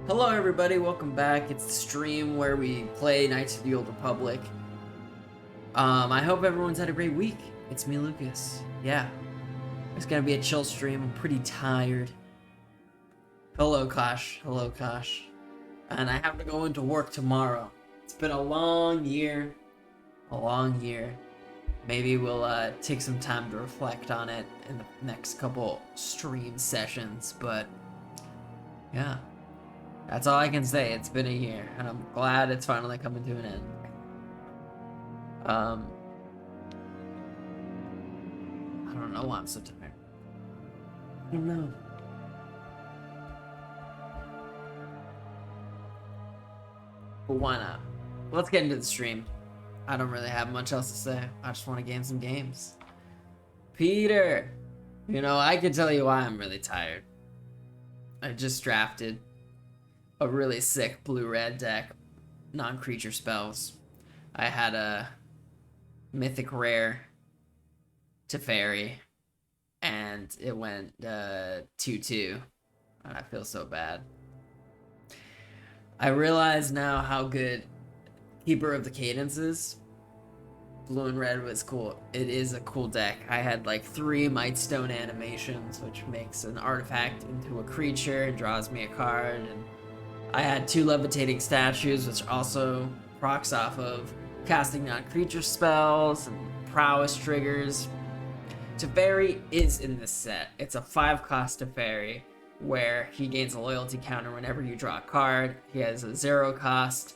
Hello everybody, welcome back. It's the stream where we play Knights of the Old Republic. I hope everyone's had a great week. It's me, Lucas. Yeah, it's gonna be a chill stream. I'm pretty tired. Hello, Kosh. Hello, Kosh. And I have to go into work tomorrow. It's been a long year. A long year. Maybe we'll take some time to reflect on it in the next couple stream sessions, but yeah. That's all I can say. It's been a year, and I'm glad it's finally coming to an end. I don't know why I'm so tired. I don't know. But why not? Let's get into the stream. I don't really have much else to say. I just want to game some games. Peter! You know, I can tell you why I'm really tired. I just drafted a really sick blue-red deck, non-creature spells. I had a mythic rare Teferi, and it went 2-2, and I feel so bad. I realize now how good Keeper of the Cadence is. Blue and red was cool. It is a cool deck. I had like 3 Mightstone animations, which makes an artifact into a creature and draws me a card, and I had 2 levitating statues, which also procs off of casting non-creature spells and prowess triggers. Teferi is in this set. It's a 5-cost Teferi, where he gains a loyalty counter whenever you draw a card. He has a 0-cost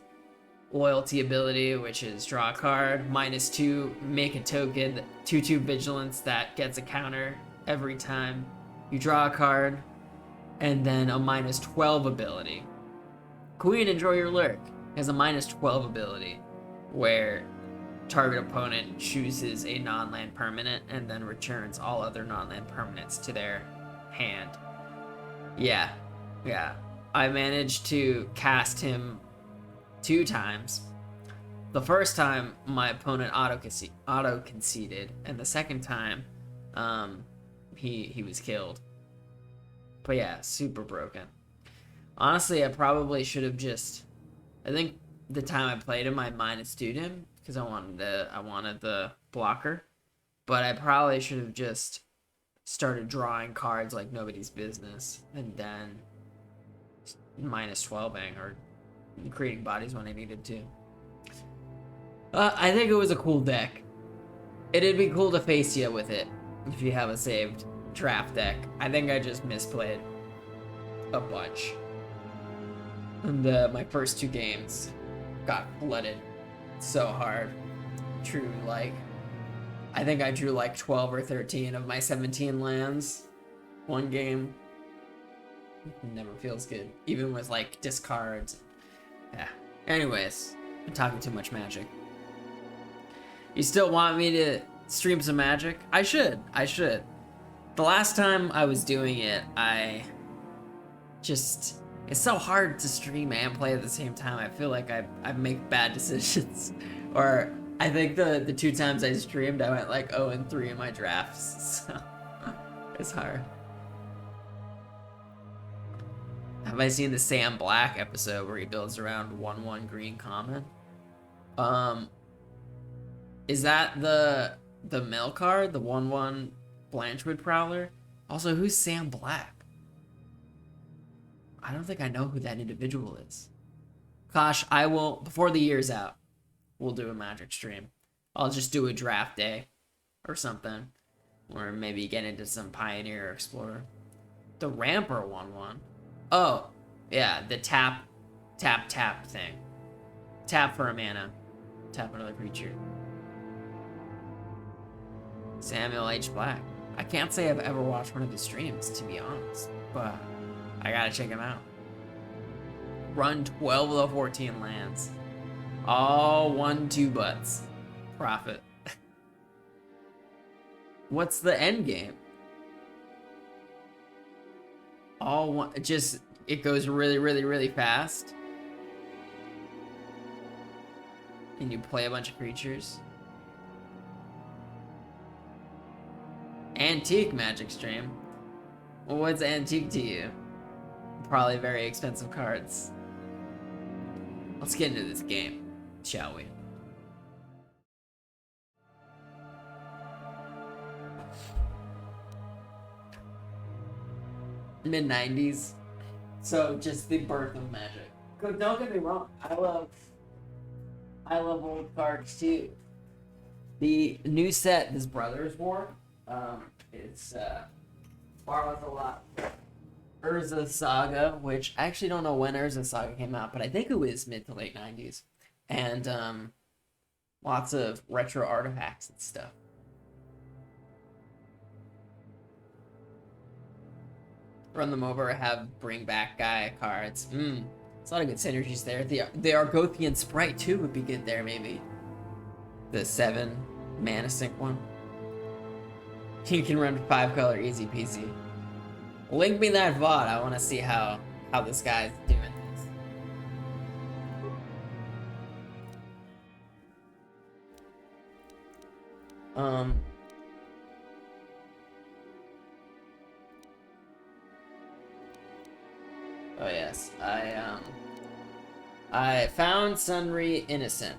loyalty ability, which is draw a card, -2, make a token, 2/2 vigilance that gets a counter every time you draw a card, and then a -12 ability. Queen, enjoy your lurk has a -12 ability where target opponent chooses a non-land permanent and then returns all other non-land permanents to their hand. Yeah. I managed to cast him 2 times. The first time my opponent auto conceded, and the second time he was killed. But yeah, super broken. Honestly, I probably should have just... I think the time I played him, I -2'd him because I wanted the blocker. But I probably should have just started drawing cards like nobody's business, and then -12ing or creating bodies when I needed to. I think it was a cool deck. It'd be cool to face you with it if you have a saved draft deck. I think I just misplayed a bunch. And my first 2 games got flooded so hard. I think I drew like 12 or 13 of my 17 lands one game. It never feels good, even with like discards. Yeah. Anyways, I'm talking too much Magic. You still want me to stream some Magic? I should. The last time I was doing it, it's so hard to stream and play at the same time. I feel like I make bad decisions. Or I think the 2 times I streamed, I went like 0-3 in my drafts. So it's hard. Have I seen the Sam Black episode where he builds around 1/1 green common? Is that the mill card, the 1/1 Blanchwood Prowler? Also, who's Sam Black? I don't think I know who that individual is. Gosh, I will, before the year's out, we'll do a Magic stream. I'll just do a draft day or something. Or maybe get into some Pioneer or Explorer. The Ramper 1/1. Oh, yeah, the tap thing. Tap for a mana. Tap another creature. Samuel H. Black. I can't say I've ever watched one of his streams, to be honest, but I gotta check him out. Run 12 of the 14 lands. All 1/2 butts. Profit. What's the end game? All one, it goes really fast. And you play a bunch of creatures. Antique Magic stream. Well, what's antique to you? probably very expensive cards. Let's get into this game, shall we? Mid-90s. So just the birth of Magic. Don't get me wrong, I love old cards too. The new set, this Brothers War, it's borrows a lot. Urza Saga, which I actually don't know when Urza Saga came out, but I think it was mid to late 90s. And lots of retro artifacts and stuff. Run them over, have bring back guy cards. There's a lot of good synergies there. The Argothian Sprite too would be good there, maybe. The 7 mana sync one. You can run 5 color easy peasy. Link me that VOD. I want to see how this guy's doing this. Oh yes, I found Sunri innocent.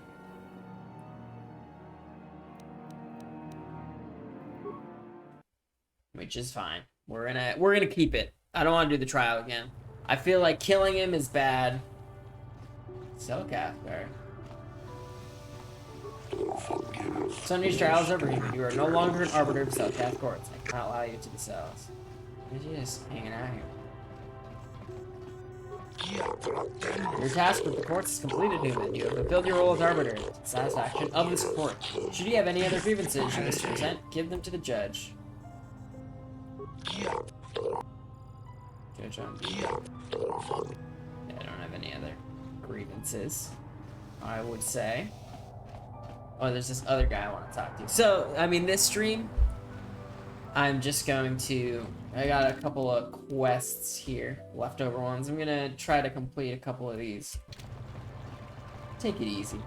Which is fine. We're gonna keep it. I don't want to do the trial again. I feel like killing him is bad. Cellcaster. Sunri's trial is over. You are no longer an arbiter of Cellcast courts. I cannot allow you to the cells. You're just hanging out here. Your task with the courts is completed, Newman. You have fulfilled your role as arbiter to the satisfaction of this court. Should you have any other grievances you wish to present, give them to the judge. Judge on B. Yeah, I don't have any other grievances, I would say. Oh, there's this other guy I want to talk to. So, I mean, this stream, I'm just going to... I got a couple of quests here, leftover ones. I'm gonna try to complete a couple of these. Take it easy.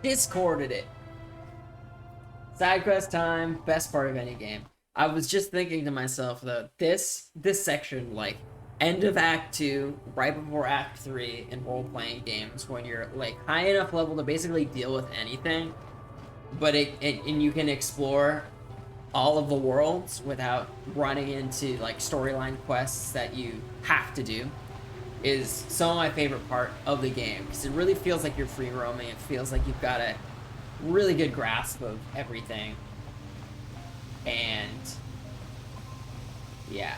Discorded it. Side quest time, best part of any game. I was just thinking to myself though, this section, like end of Act 2, right before Act 3 in role-playing games, when you're like high enough level to basically deal with anything, but and you can explore all of the worlds without running into like storyline quests that you have to do, is some of my favorite part of the game, because it really feels like you're free roaming. It feels like you've got a really good grasp of everything. And yeah,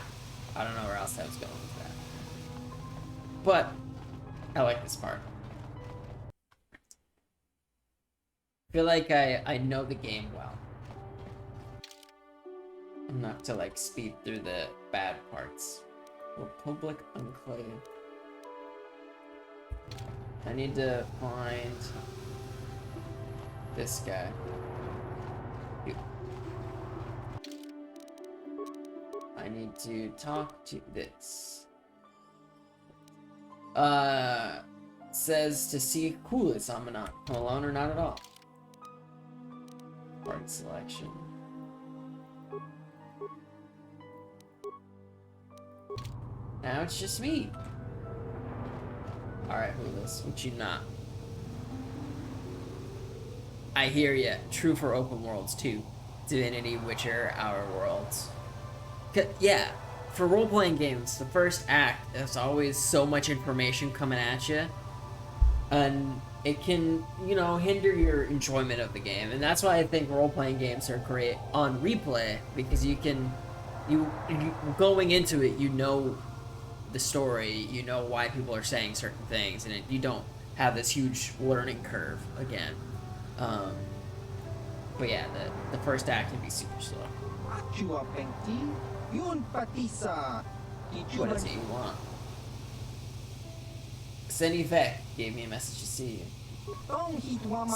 I don't know where else I was going with that, but I like this part. I feel like I know the game well enough to like speed through the bad parts. Republic Enclave. I need to find this guy. I need to talk to this. Says to see Coolest Amanat. Alone or not at all. Part selection. Now it's just me. Alright, Hoolis, what you not? I hear ya. True for open worlds too. Divinity, Witcher, Outer Worlds. Yeah, for role-playing games, the first act, there's always so much information coming at you, and it can, you know, hinder your enjoyment of the game. And that's why I think role-playing games are great on replay, because you can, you going into it, you know the story, you know why people are saying certain things, and you don't have this huge learning curve again. But yeah, the first act can be super slow. What is it you want? Senny Vec gave me a message to see you.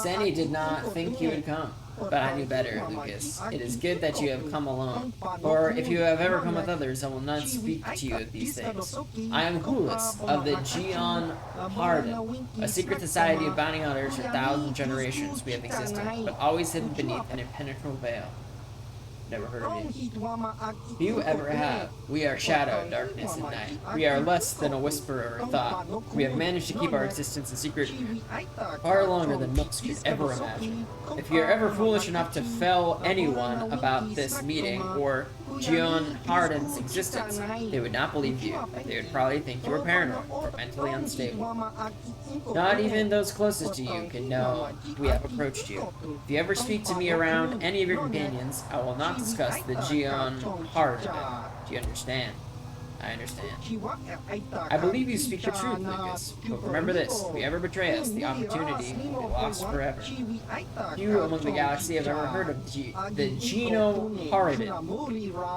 Senny did not think you would come. But I knew better, Lucas. It is good that you have come alone. For if you have ever come with others, I will not speak to you of these things. I am Hulis of the Geon Harden, a secret society of bounty hunters for thousands of generations we have existed, but always hidden beneath an impenetrable veil. Never heard of you. Few ever have. We are shadow, darkness, and night. We are less than a whisper or a thought. We have managed to keep our existence a secret far longer than most could ever imagine. If you are ever foolish enough to tell anyone about this meeting or Geon Harden's existence, they would not believe you. They would probably think you were paranoid or mentally unstable. Not even those closest to you can know we have approached you. If you ever speak to me around any of your companions, I will not discuss the Geon Harden. Do you understand? I understand. I believe you speak the truth, Lucas. But remember this, if you ever betray us, the opportunity will be lost forever. Few among the galaxy have ever heard of the Geno Harden.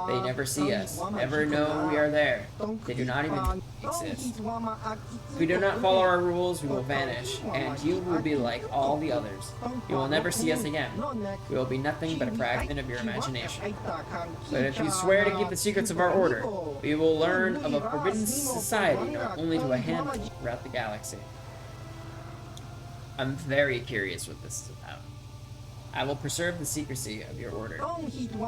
They never see us, never know we are there. They do not even exist. If we do not follow our rules, we will vanish, and you will be like all the others. You will never see us again. We will be nothing but a fragment of your imagination. But if you swear to keep the secrets of our order, we will learn of a forbidden society known only to a handful throughout the galaxy. I'm very curious what this is about. I will preserve the secrecy of your order.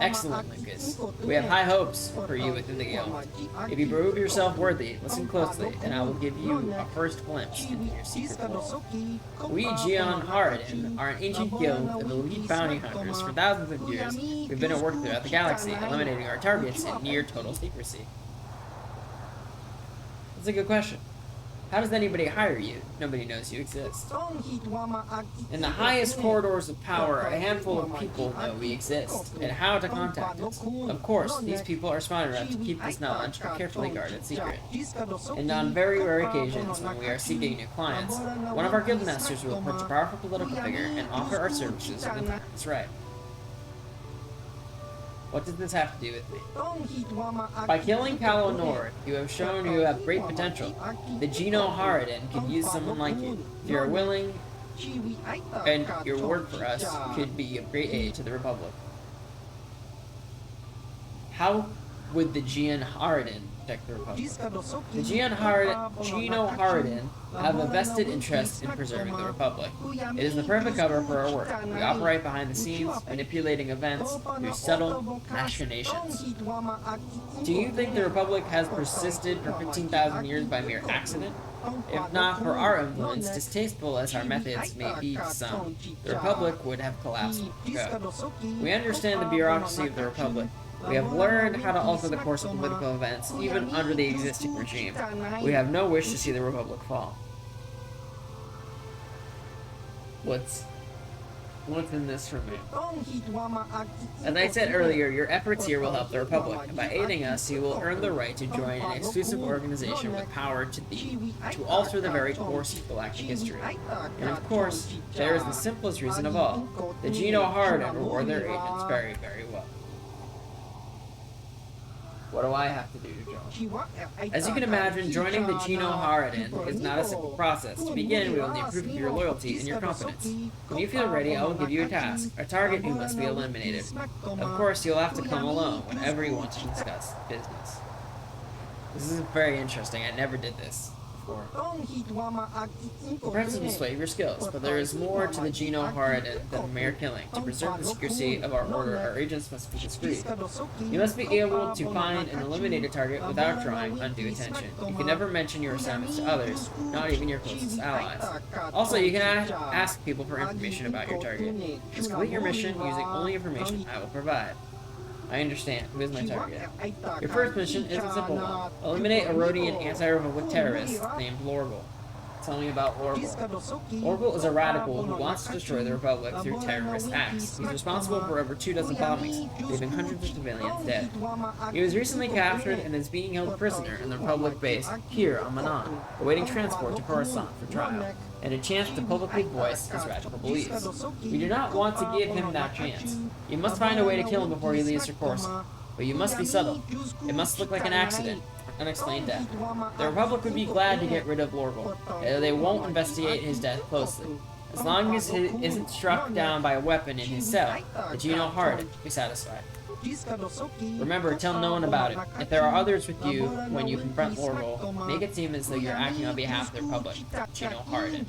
Excellent, Lucas. We have high hopes for you within the guild. If you prove yourself worthy, listen closely, and I will give you a first glimpse into your secret world. We, Geon Harden, are an ancient guild of elite bounty hunters. For thousands of years, we've been at work throughout the galaxy, eliminating our targets in near total secrecy. That's a good question. How does anybody hire you? Nobody knows you exist. In the highest corridors of power, a handful of people know we exist, and how to contact us. Of course, these people are smart enough to keep this knowledge a carefully guarded secret. And on very rare occasions, when we are seeking new clients, one of our guildmasters will approach a powerful political figure and offer our services when the time is right. What does this have to do with me? By killing Kalo Nord, you have shown you have great potential. The Geno Harden could use someone like you. If you are willing, and your work for us could be of great aid to the Republic. How would the Geno Harden protect the Republic? The Geno Harden have a vested interest in preserving the Republic. It is the perfect cover for our work. We operate behind the scenes, manipulating events through subtle machinations. Do you think the Republic has persisted for 15,000 years by mere accident? If not for our influence, distasteful as our methods may be to some, the Republic would have collapsed long ago. We understand the bureaucracy of the Republic. We have learned how to alter the course of political events, even under the existing regime. We have no wish to see the Republic fall. What's in this for me? As I said earlier, your efforts here will help the Republic, and by aiding us, you will earn the right to join an exclusive organization with power to alter the very course of galactic history. And of course, there is the simplest reason of all. The Geno Harden reward their agents very, very well. What do I have to do to join? As you can imagine, joining the Geno Harden is not a simple process. To begin, we will need proof of your loyalty and your confidence. When you feel ready, I will give you a task, a target who must be eliminated. Of course, you'll have to come alone whenever you want to discuss business. This is very interesting. I never did this before. Perhaps will sway your skills, but there is more to the Geno Harden than mere killing. To preserve the secrecy of our order, our agents must be discreet. You must be able to find and eliminate a target without drawing undue attention. You can never mention your assignments to others, not even your closest allies. Also, you can ask people for information about your target. Just complete your mission using only information I will provide. I understand. Who is my target? Your first mission is a simple one. Eliminate a Rhodian anti-Republic terrorist named Lorgal. Tell me about Lorgal. Lorgal is a radical who wants to destroy the Republic through terrorist acts. He's responsible for over 24 bombings, leaving hundreds of civilians dead. He was recently captured and is being held prisoner in the Republic base here on Manon, awaiting transport to Coruscant for trial, and a chance to publicly voice his radical beliefs. We do not want to give him that chance. You must find a way to kill him before he leaves for Coruscant, but you must be subtle. It must look like an accident, unexplained death. The Republic would be glad to get rid of Lorgal. They won't investigate his death closely. As long as he isn't struck down by a weapon in his cell, the Geno Hard will be satisfied. Remember, tell no one about it. If there are others with you when you confront Lorville, make it seem as though you're acting on behalf of the Republic. Geno Harden.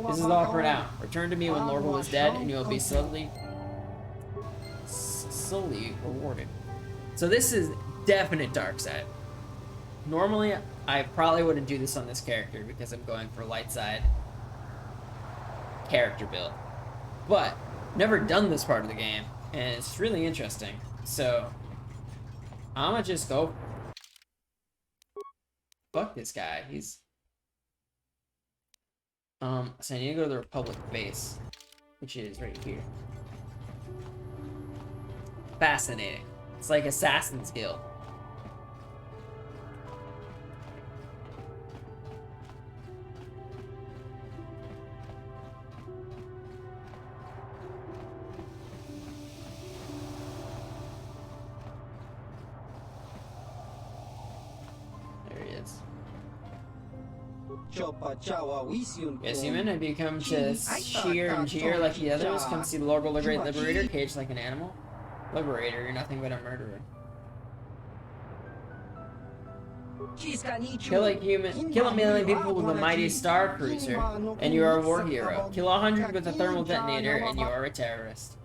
This is all for now. Return to me when Lorville is dead, and you will be slowly rewarded. So this is definite dark side. Normally, I probably wouldn't do this on this character because I'm going for light side character build. But, never done this part of the game, and it's really interesting. So, I'm gonna just go. Fuck this guy. He's. So I need to go to the Republic base, which is right here. Fascinating. It's like Assassin's Guild. Yes, human, have you come to cheer and jeer like the others? Come see Lorville the Great Liberator, caged like an animal? Liberator, you're nothing but a murderer. Kill a million people with a mighty star cruiser, and you are a war hero. Kill 100 with a thermal detonator, and you are a terrorist.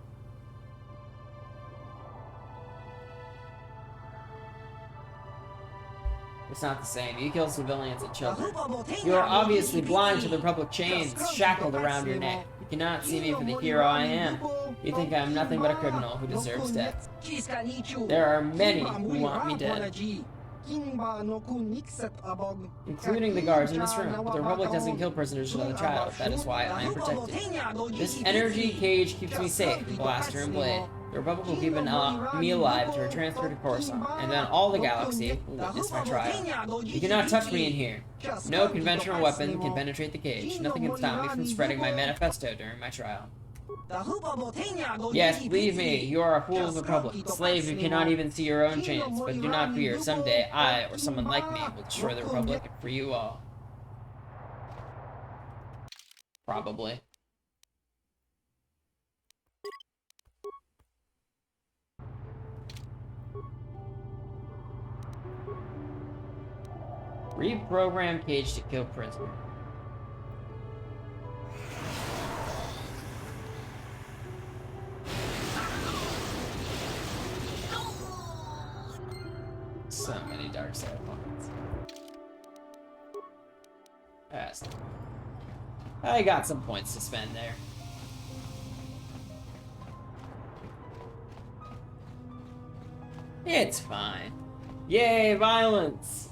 It's not the same. You kill civilians and children. You are obviously blind to the Republic chains shackled around your neck. You cannot see me for the hero I am. You think I am nothing but a criminal who deserves death. There are many who want me dead, including the guards in this room. But the Republic doesn't kill prisoners without a trial. That is why I am protected. This energy cage keeps me safe from Blaster and Blade. The Republic will keep me alive to transfer to Coruscant, and then all the galaxy will witness my trial. You cannot touch me in here. No conventional weapon can penetrate the cage. Nothing can stop me from spreading my manifesto during my trial. Yes, believe me, you are a fool of the Republic, a slave who cannot even see your own chains, but do not fear, someday I, or someone like me, will destroy the Republic and free you all. Probably. Reprogram cage to kill prisoner. So many dark side opponents. Fast. I got some points to spend there. It's fine. Yay, violence!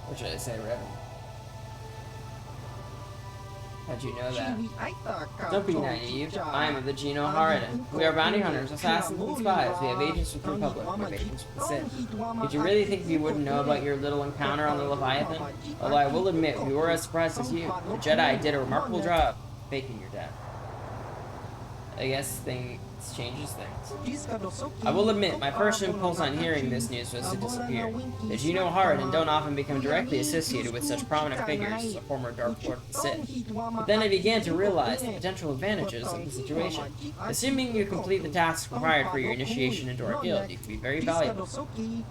What should I say, Revan? How'd you know that? Don't be naive. I am of the Geno Harden. We are bounty hunters, assassins, and spies. We have agents with the Republic. We have agents with the Sith. Did you really think we wouldn't know about your little encounter on the Leviathan? Although I will admit, we were as surprised as you. The Jedi did a remarkable job faking your death. I guess things changes things. I will admit, my first impulse on hearing this news was to disappear. The Geno Harden don't often become directly associated with such prominent figures as a former Dark Lord of the Sith. But then I began to realize the potential advantages of the situation. Assuming you complete the tasks required for your initiation into our guild, you can be very valuable.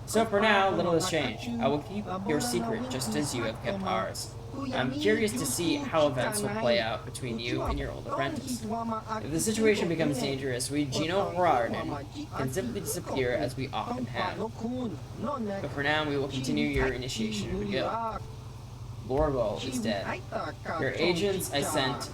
So for now, little has changed. I will keep your secret just as you have kept ours. I'm curious to see how events will play out between you and your old apprentice. If the situation becomes dangerous, we Geno Harden can simply disappear as we often have. But for now, we will continue your initiation into the guild. Lorville is dead. Your agents I sent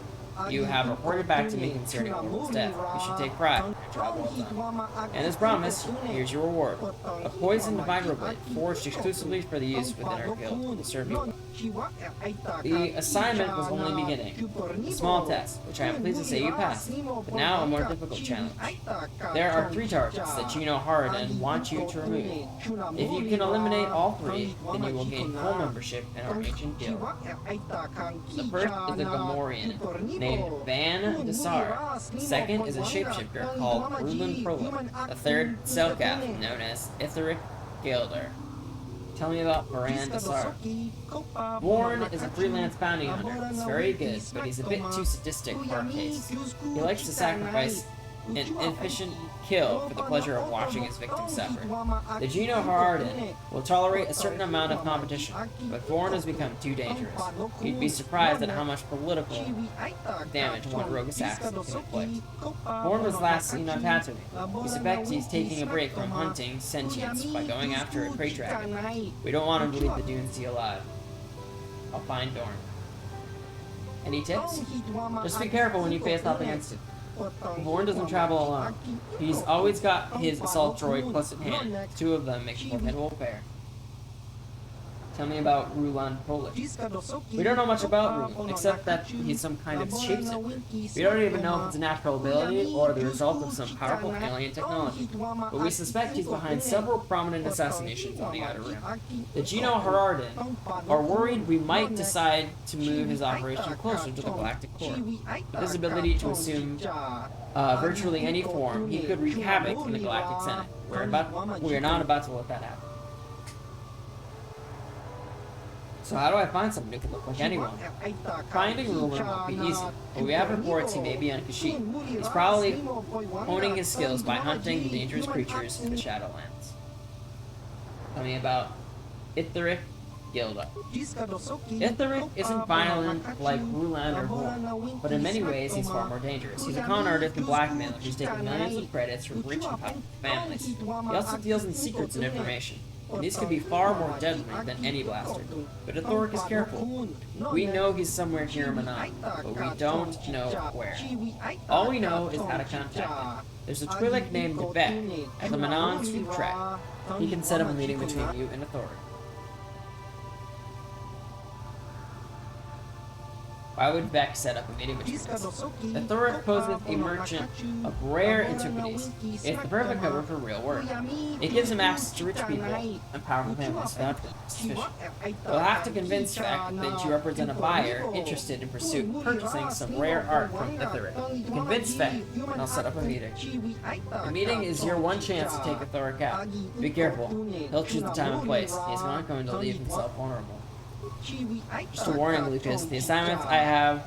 you have reported back to me concerning Lorville's death. You should take pride in your job well done. And as promised, here's your reward. A poisoned vibroblade forged exclusively for the use within our guild will serve you well. The assignment was only beginning. A small test, which I am pleased to say you passed, but now a more difficult challenge. There are 3 targets that Geno Harden wants you to remove. If you can eliminate all 3, then you will gain full membership in our ancient guild. The first is a Gamorrean named named Van Desar. The second is a shapeshifter called Rulin Prolin. The third, Selkath, known as Itheric Gilder. Tell me about Varan Desar. Vorn is a freelance bounty hunter. He's very good, but he's a bit too sadistic for our taste. He likes to sacrifice an inefficient kill for the pleasure of watching his victim suffer. The Geno Harden will tolerate a certain amount of competition, but Vorn has become too dangerous. You'd be surprised at how much political damage one rogue assassin can inflict. Vorn was last seen on Tatooine. We suspect he's taking a break from hunting sentience by going after a krayt dragon. We don't want him to leave the dunes sea alive. I'll find Dorn. Any tips? Just be careful when you face off against him. Vorn doesn't travel alone. He's always got his assault droid close at hand. The two of them make a formidable pair. Tell me about Rulon Polish. We don't know much about Rulon, except that he's some kind of shapeshifter. We don't even know if it's a natural ability or the result of some powerful alien technology. But we suspect he's behind several prominent assassinations on the Outer Rim. The Geno Hararden are worried we might decide to move his operation closer to the Galactic Core. With his ability to assume virtually any form, he could wreak havoc in the Galactic Senate. We're not about to let that happen. So how do I find someone who can look like anyone? Finding Rulon won't be easy, but we have reports he may be on Kashyyyk. He's probably honing his skills by hunting the dangerous creatures in the Shadowlands. Tell me about Itheric Gilda. Itheric isn't violent like Rulon or Vorn, but in many ways he's far more dangerous. He's a con artist and blackmailer who's taken millions of credits from rich and powerful families. He also deals in secrets and information. And these could be far more deadly than any blaster. But Ithoric is careful. We know he's somewhere here in Manon, but we don't know where. All we know is how to contact him. There's a Twi'lek named Beck at the Manon Swoop Track. He can set up a meeting between you and Ithoric. Why would Beck set up a meeting between us? Ithoric poses a merchant of rare antiquities. It's the perfect cover for real work. It gives him access to rich people and powerful families without suspicion. We'll have to convince Beck that you represent a buyer interested in purchasing some rare art from Ithoric. Convince Beck, and I'll set up a meeting. The meeting is your one chance to take Ithoric out. Be careful. He'll choose the time and place. He's not going to leave himself vulnerable. Just a warning, Lucas, the assignments I have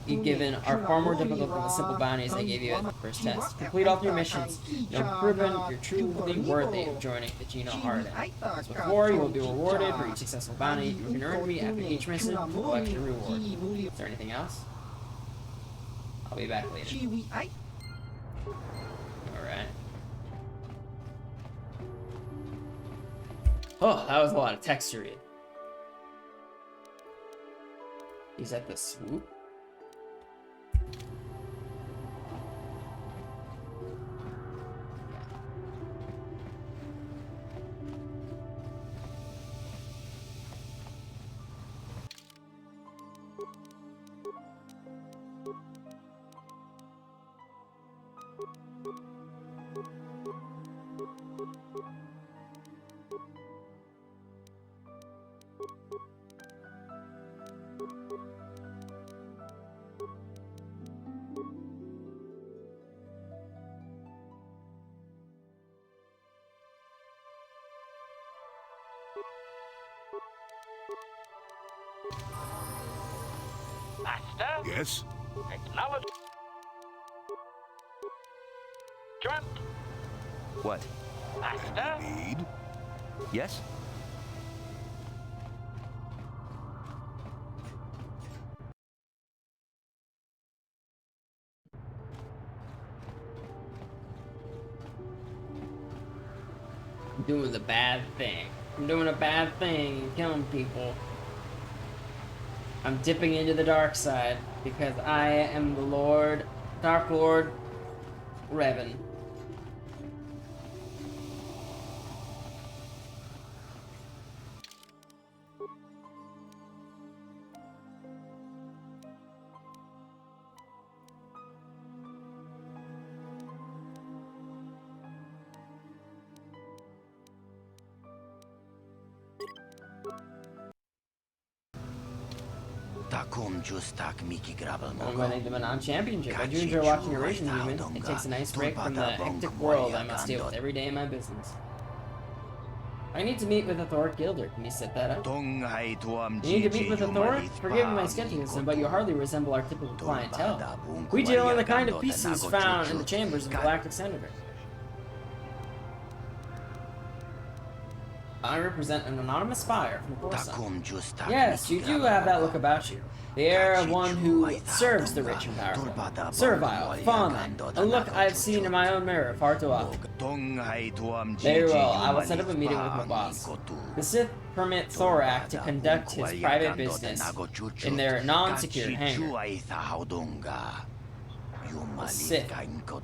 you given are far more difficult than the simple bounties I gave you at the first test. Complete all 3 missions. You'll have proven you're truly worthy of joining the Geno Harden. As before, you will be rewarded for each successful bounty you can earn me after each mission. Collect your reward. Is there anything else? I'll be back later. Alright. Oh, that was a lot of text to read. He's at the swoop. Master? Yes? Acknowledge. Trent? What? Master? Need? Yes? I'm doing the bad thing. I'm doing a bad thing and killing people. I'm dipping into the dark side because I am the Lord, Dark Lord Revan. I'm winning the Manon Championship. I do enjoy watching your racing, human. It takes a nice break from the hectic world I must deal with every day in my business. I need to meet with a Thor Gilder. Can you set that up? You need to meet with a Thor? Forgive my skepticism, but you hardly resemble our typical clientele. We deal in the kind of pieces found in the chambers of the Galactic Senator. I represent an anonymous spy from Coruscant. Yes, you do have that look about you. The air of one who serves the rich and powerful. Servile, fawning, a look I've seen in my own mirror far too often. Very well, I will set up a meeting with my boss. The Sith permit Thorak to conduct his private business in their non-secure hangar. The Sith. Go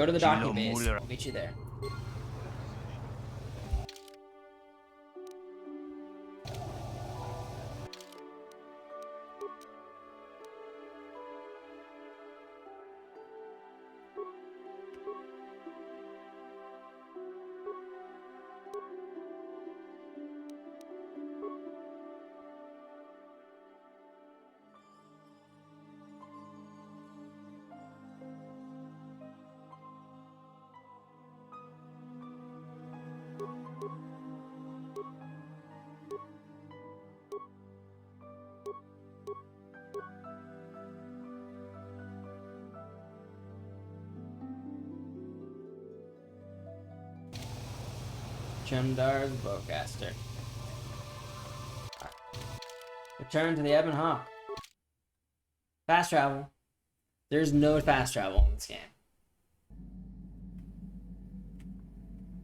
to the docking base. I'll meet you there. Chumdar's Bowcaster. Return to the Ebon Hawk. Fast travel. There's no fast travel in this game.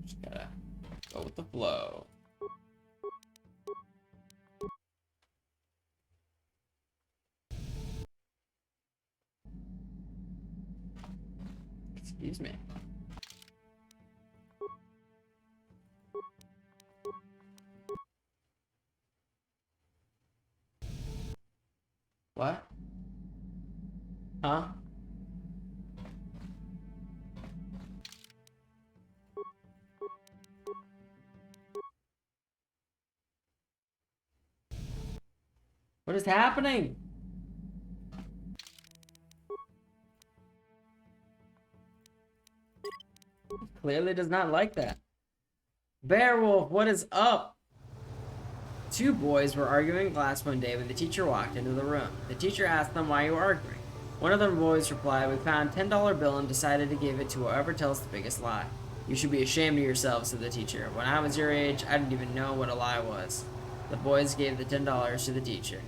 Just gotta go with the flow. Excuse me. What? Huh? What is happening? Clearly does not like that. Beowulf, what is up? Two boys were arguing in class one day when the teacher walked into the room. The teacher asked them why you were arguing. One of the boys replied, "We found a $10 bill and decided to give it to whoever tells the biggest lie." "You should be ashamed of yourself," said the teacher. "When I was your age, I didn't even know what a lie was." The boys gave the $10 to the teacher.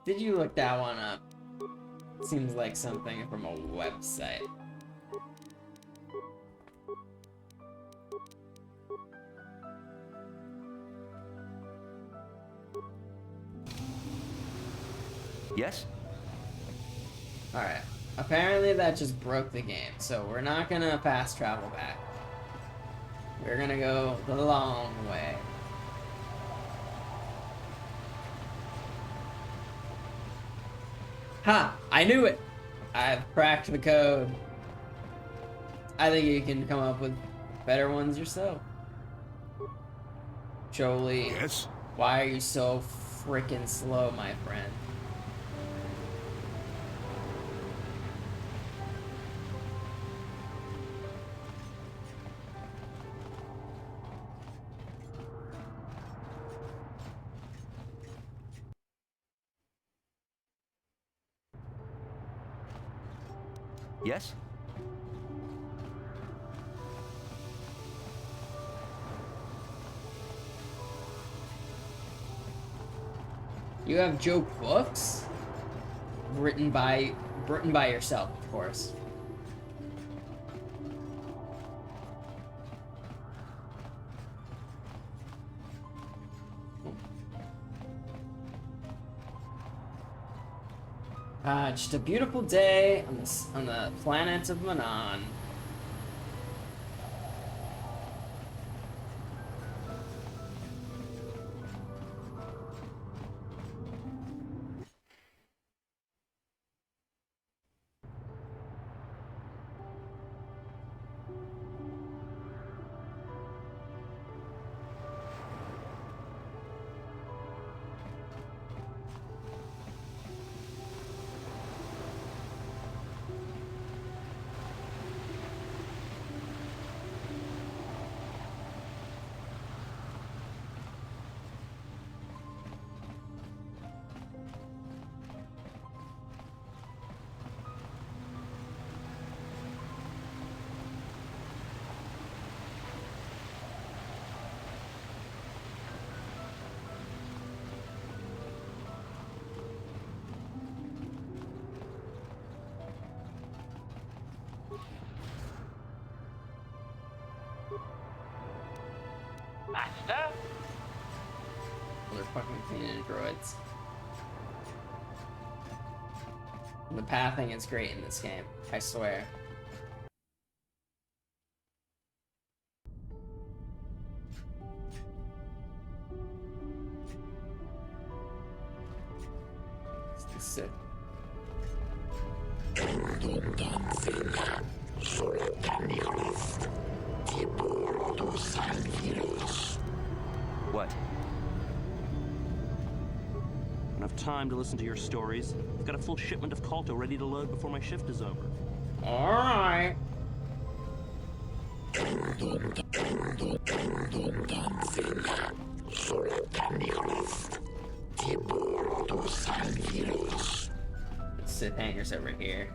Did you look that one up? Seems like something from a website. Yes? Alright. Apparently that just broke the game, so we're not gonna fast travel back. We're gonna go the long way. Ha! I knew it! I've cracked the code. I think you can come up with better ones yourself. Jolie. Yes? Why are you so freaking slow, my friend? Yes? You have joke books? Written by yourself, of course. Just a beautiful day on the planet of Manon. Master? They're fucking cleaning droids. The pathing is great in this game, I swear. It's sick. What? Enough time to listen to your stories. I've got a full shipment of Kotor ready to load before my shift is over. Alright. Sith hangers over here.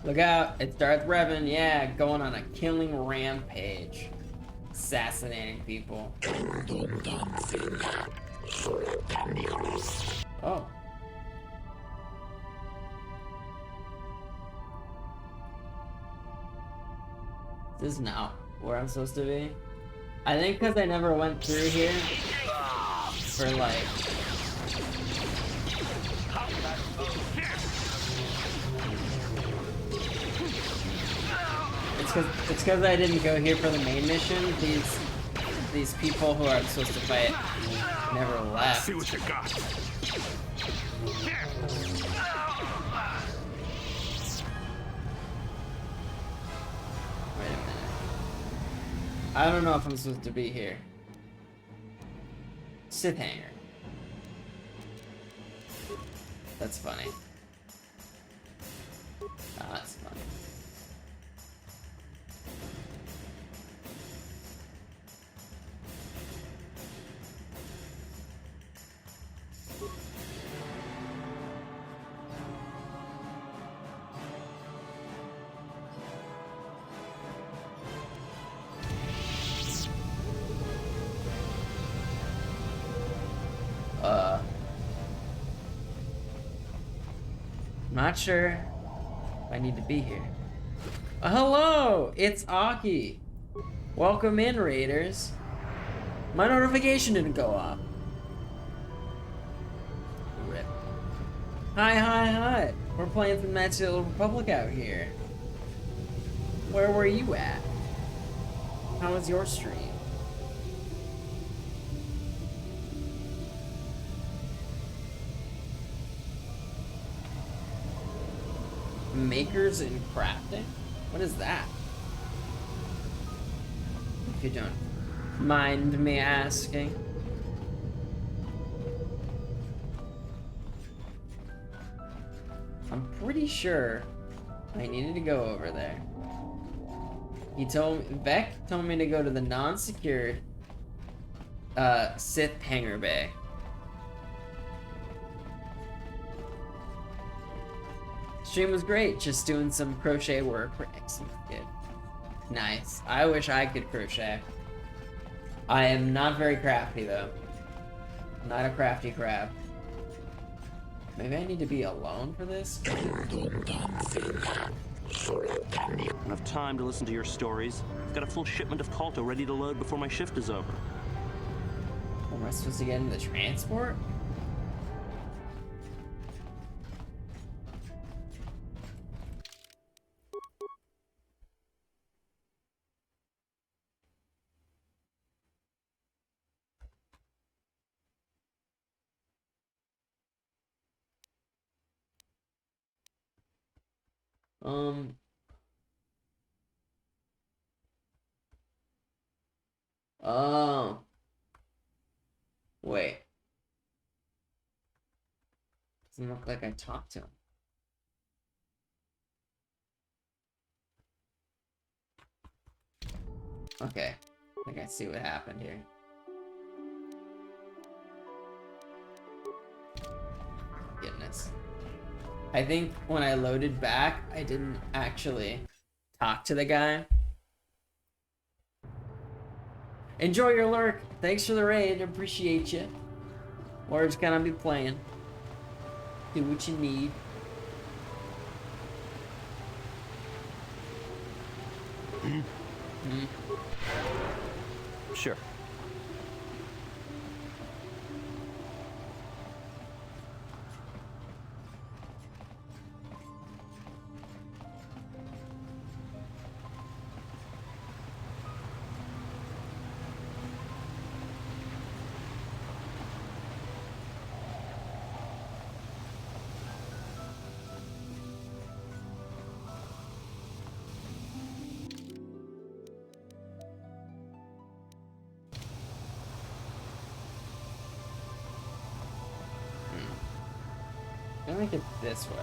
Look out, it's Darth Revan, yeah, going on a killing rampage. Assassinating people. Oh. This is not where I'm supposed to be. I think because I never went through here for like... It's because I didn't go here for the main mission. These people who I'm supposed to fight never left. See what you got. Wait a minute. I don't know if I'm supposed to be here. Sith hanger. That's funny. That's funny. Not sure if I need to be here. Hello, it's Aki. Welcome in, Raiders. My notification didn't go off. Rip. Hi. We're playing some Knights of the Old Republic out here. Where were you at? How was your stream? Makers and crafting? What is that? If you don't mind me asking. I'm pretty sure I needed to go over there. Vec told me to go to the non-secured Sith hangar bay. Stream was great, just doing some crochet work for excellent kid. Nice. I wish I could crochet. I am not very crafty though. Not a crafty crab. Maybe I need to be alone for this? Enough time to listen to your stories. I've got a full shipment of Kotor ready to load before my shift is over. Am I supposed to get in the transport? Oh. Wait. Doesn't look like I talked to him. Okay. I think I see what happened here. Goodness. I think when I loaded back, I didn't actually talk to the guy. Enjoy your lurk. Thanks for the raid. Appreciate you. Lord's gonna be playing. Do what you need. Sure. I think it's this way.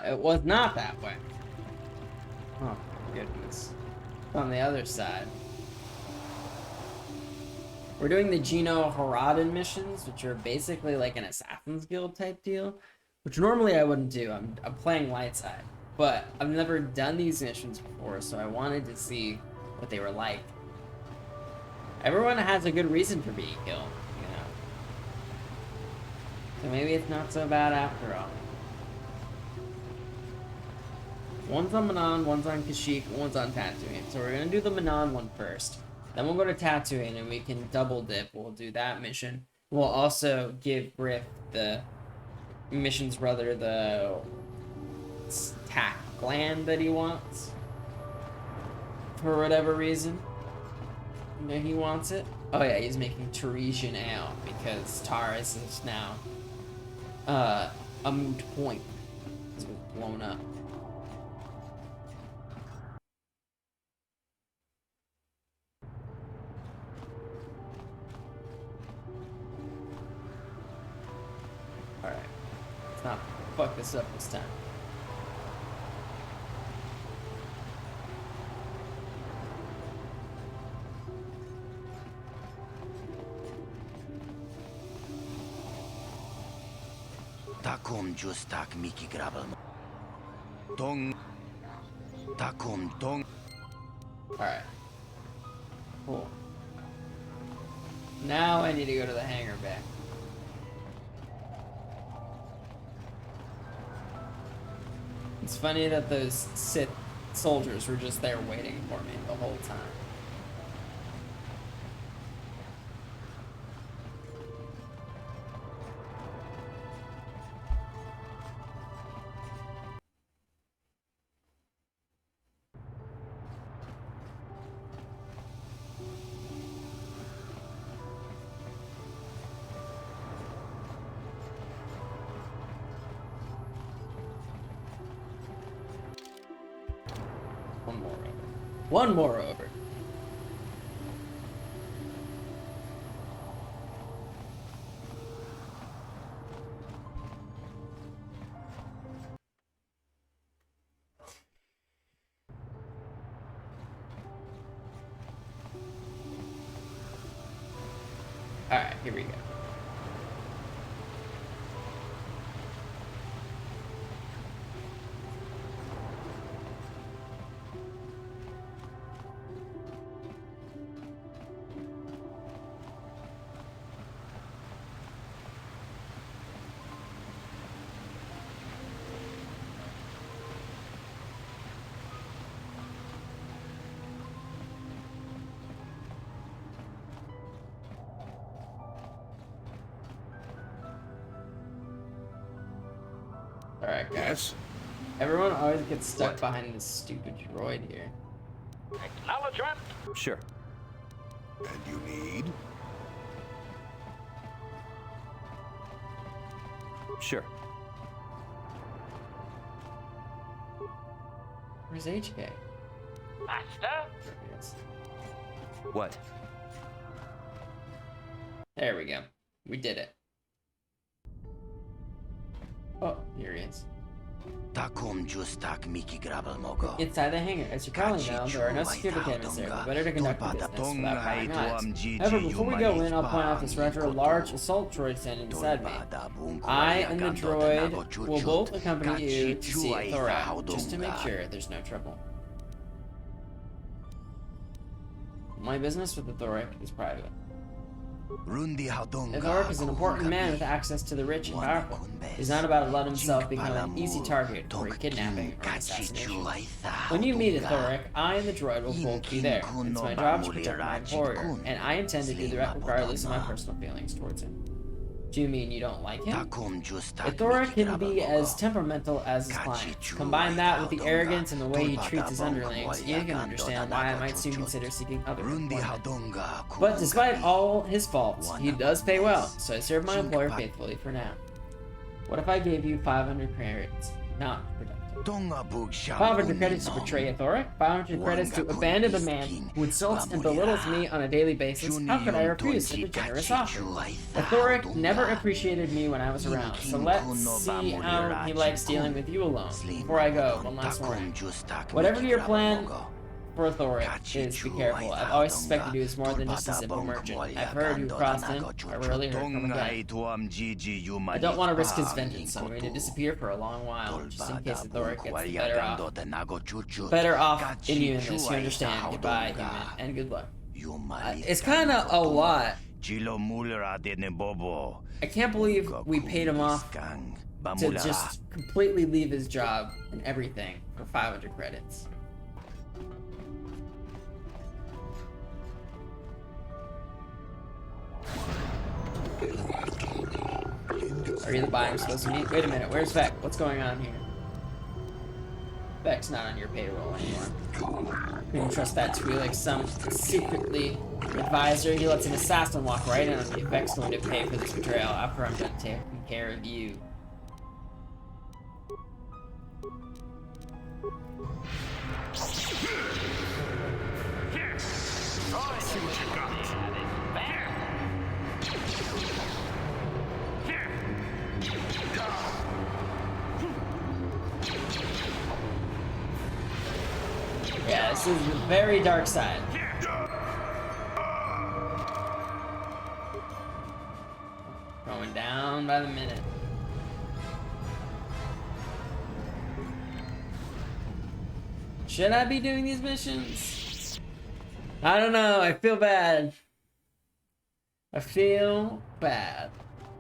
It was not that way. Oh, goodness. It's on the other side. We're doing the Gino Haradin missions, which are basically like an Assassin's Guild type deal, which normally I wouldn't do. I'm playing light side, but I've never done these missions before, so I wanted to see what they were like. Everyone has a good reason for being killed, you know. So maybe it's not so bad after all. One's on Manon, one's on Kashyyyk, one's on Tatooine. So we're gonna do the Manon one first. Then we'll go to Tatooine and we can double dip. We'll do that mission. We'll also give Griff the mission's brother the tack gland that he wants. For whatever reason. You know, he wants it. Oh yeah, he's making Teresian ale because Taurus is now a moot point. It was blown up. Alright. Let's not fuck this up this time. Takum justak miki grabel. Dong. Takum dong. Alright. Cool. Now I need to go to the hangar bay. It's funny that those Sith soldiers were just there waiting for me the whole time. One more over. One more over. Alright, here we go. Alright, guys. Yes? Everyone always gets stuck What? behind this stupid droid here. Acknowledgement. Sure. And you need? Sure. Where's HK? Master. There he is. What? There we go. We did it. Oh, here he is. Inside the hangar, as you probably know, there are no security cameras there, but better to conduct the business without prying eyes. However, before we go in, I'll point out this retro large assault droid standing beside me. I and the droid will both accompany you to see Thorak, just to make sure there's no trouble. My business with the Thorak is private. Thorak is an important man with access to the rich and powerful. He's not about to let himself become an easy target for a kidnapping or an assassination. When you meet Thorak, I and the droid will both be there. It's my job to protect my employer, and I intend to do that regardless of my personal feelings towards him. Do you mean you don't like him? Thorak can be as temperamental as his clients. Combine that with the arrogance and the way he treats his underlings, you can understand why I might soon consider seeking other employment. But despite all his faults, he does pay well, so I serve my employer faithfully for now. What if I gave you 500 credits? Not productive. 500 credits to betray a Thorak, 500 credits to abandon the man who insults and belittles me on a daily basis. How could I refuse such a generous offer? The Thorak never appreciated me when I was around, so let's see how he likes dealing with you alone. Before I go, one last warning. Whatever your plan for a Thorak is, be careful. I've always suspected he was more than just a simple merchant. I've heard you crossed him. I rarely heard from him again. I don't want to risk his vengeance, so I'm going to disappear for a long while, just in case the Thorak gets better off in you in this. You understand. Goodbye, human, and good luck. It's kind of a lot. I can't believe we paid him off to just completely leave his job and everything for 500 credits. Are you the buyer I'm supposed to meet? Wait a minute, where's Vec? What's going on here? Vec's not on your payroll anymore. Couldn't trust that to be like some secretly advisor. He lets an assassin walk right in on me. Vec's going to pay for this betrayal after I'm done taking care of you. See what you got. Yeah, this is the very dark side. Going down by the minute. Should I be doing these missions? I don't know, I feel bad. I feel bad.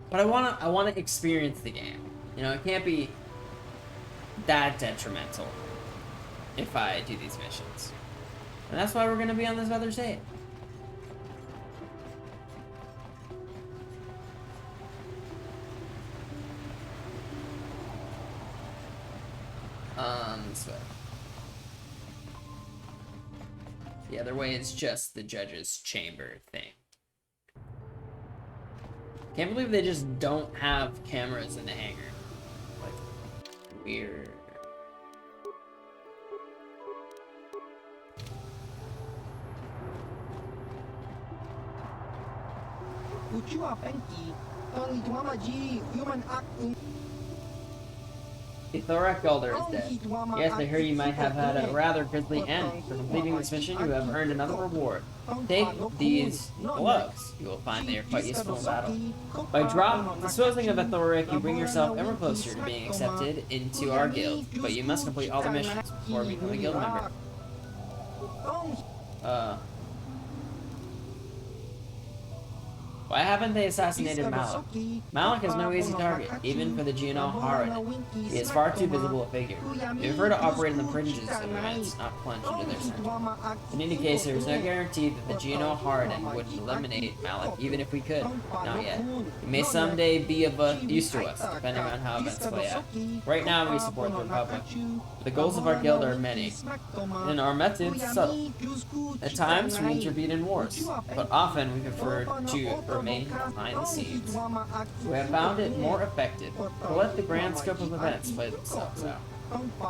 But I wanna experience the game. You know, it can't be that detrimental if I do these missions. And that's why we're gonna be on this other state. This way. The other way is just the judge's chamber thing. Can't believe they just don't have cameras in the hangar. Like, weird. The Thorak Elder is dead. Yes, I hear you might have had a rather grisly end. For completing this mission, you have earned another reward. Take these gloves. You will find they are quite useful in battle. By disposing of a Thorak, you bring yourself ever closer to being accepted into our guild. But you must complete all the missions before becoming a guild member. Why haven't they assassinated Malik? Malik is no easy target, even for the Geno Harad. He is far too visible a figure. We prefer to operate in the fringes of events, not plunge into their center. In any case, there is no guarantee that the Geno Harad would eliminate Malik, even if we could. Not yet. He may someday be of use to us, depending on how events play out. Right now, we support the Republic. The goals of our guild are many, and our methods subtle. At times, we intervene in wars, but often we prefer to remain behind the scenes. We have found it more effective to let the grand scope of events play themselves out,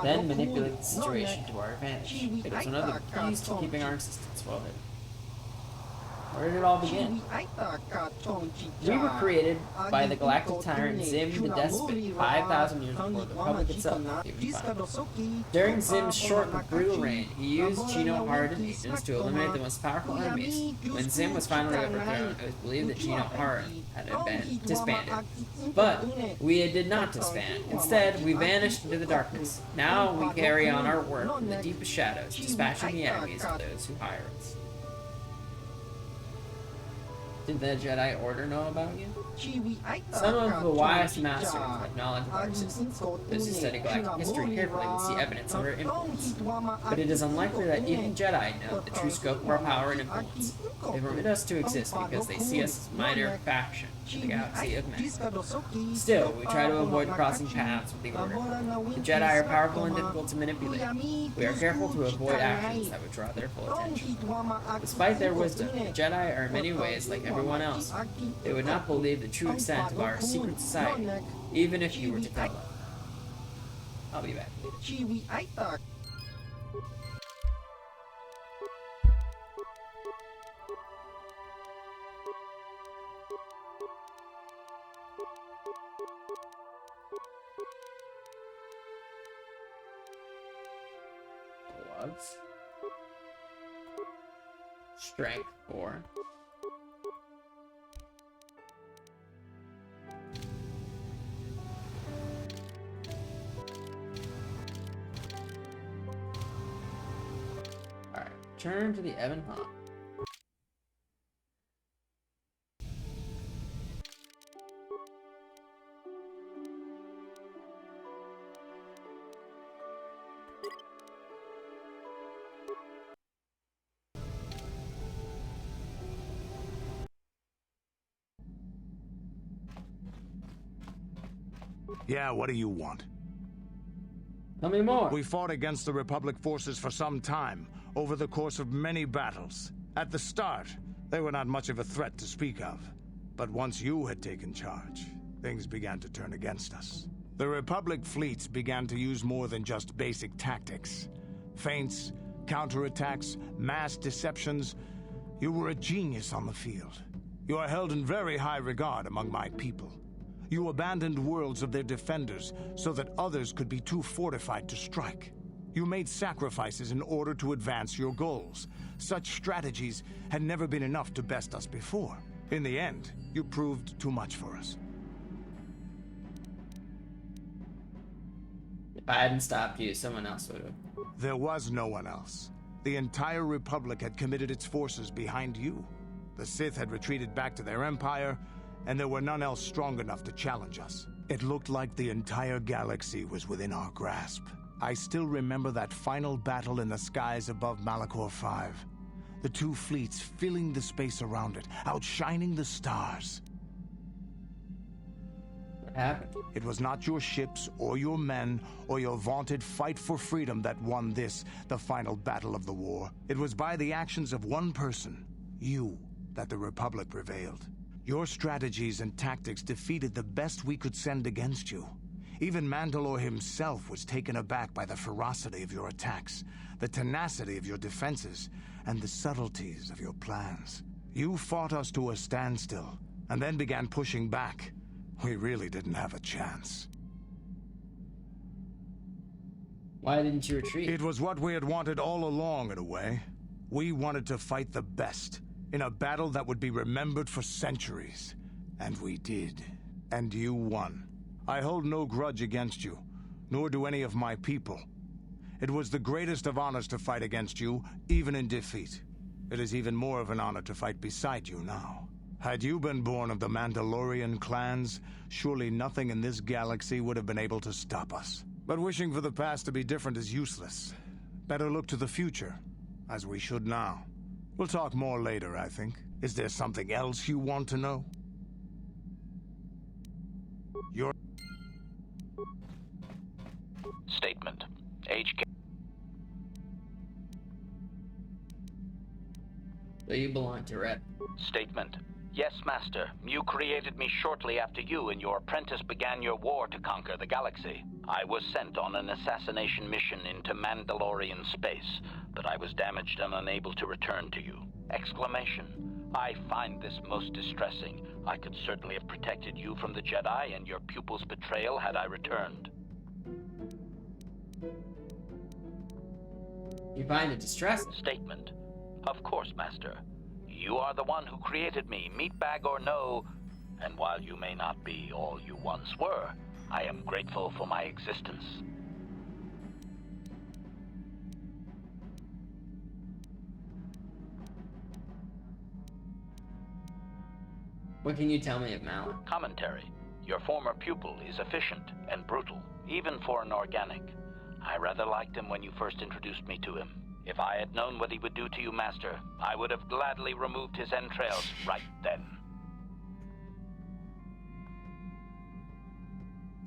then manipulate the situation to our advantage. It is one of the keys to keeping our existence well hidden. Where did it all begin? We were created by the galactic tyrant Zim the Despot 5,000 years before the Republic itself even founded. During Zim's short but brutal reign, he used Geno-hardened agents to eliminate the most powerful enemies. When Zim was finally overthrown, it was believed that Geno-hardened had been disbanded. But we did not disband. Instead, we vanished into the darkness. Now we carry on our work in the deepest shadows, dispatching the enemies of those who hire us. Did the Jedi Order know about you? Some of the wisest masters have knowledge of our existence. Those who study galactic history carefully will see evidence of our influence. But it is unlikely that even Jedi know the true scope of our power and influence. They permit us to exist because they see us as a minor faction in the galaxy of men. Still, we try to avoid crossing paths with the Order. The Jedi are powerful and difficult to manipulate. We are careful to avoid actions that would draw their full attention. Despite their wisdom, the Jedi are in many ways like everyone else. They would not believe the true extent of our secret society, even if you were to tell them. I'll be back. Gloves. Strength 4. Alright, turn to the Evan Hawk. Yeah, what do you want? Tell me more. We fought against the Republic forces for some time, over the course of many battles. At the start, they were not much of a threat to speak of. But once you had taken charge, things began to turn against us. The Republic fleets began to use more than just basic tactics. Feints, counterattacks, mass deceptions. You were a genius on the field. You are held in very high regard among my people. You abandoned worlds of their defenders so that others could be too fortified to strike. You made sacrifices in order to advance your goals. Such strategies had never been enough to best us before. In the end, you proved too much for us. If I hadn't stopped you, someone else would have. There was no one else. The entire Republic had committed its forces behind you. The Sith had retreated back to their empire, and there were none else strong enough to challenge us. It looked like the entire galaxy was within our grasp. I still remember that final battle in the skies above Malachor 5. The two fleets filling the space around it, outshining the stars. What happened? It was not your ships, or your men, or your vaunted fight for freedom that won this, the final battle of the war. It was by the actions of one person, you, that the Republic prevailed. Your strategies and tactics defeated the best we could send against you. Even Mandalore himself was taken aback by the ferocity of your attacks, the tenacity of your defenses, and the subtleties of your plans. You fought us to a standstill, and then began pushing back. We really didn't have a chance. Why didn't you retreat? It was what we had wanted all along, in a way. We wanted to fight the best, in a battle that would be remembered for centuries. And we did. And you won. I hold no grudge against you, nor do any of my people. It was the greatest of honors to fight against you, even in defeat. It is even more of an honor to fight beside you now. Had you been born of the Mandalorian clans, surely nothing in this galaxy would have been able to stop us. But wishing for the past to be different is useless. Better look to the future, as we should now. We'll talk more later, I think. Is there something else you want to know? Your Statement. HK. So you belong to Rep. Statement. Yes, Master. You created me shortly after you and your apprentice began your war to conquer the galaxy. I was sent on an assassination mission into Mandalorian space, but I was damaged and unable to return to you. Exclamation. I find this most distressing. I could certainly have protected you from the Jedi and your pupil's betrayal had I returned. You find it distressing? Statement. Of course, Master. You are the one who created me, meatbag or no, and while you may not be all you once were, I am grateful for my existence. What can you tell me of Malak? Commentary. Your former pupil is efficient and brutal, even for an organic. I rather liked him when you first introduced me to him. If I had known what he would do to you, Master, I would have gladly removed his entrails right then.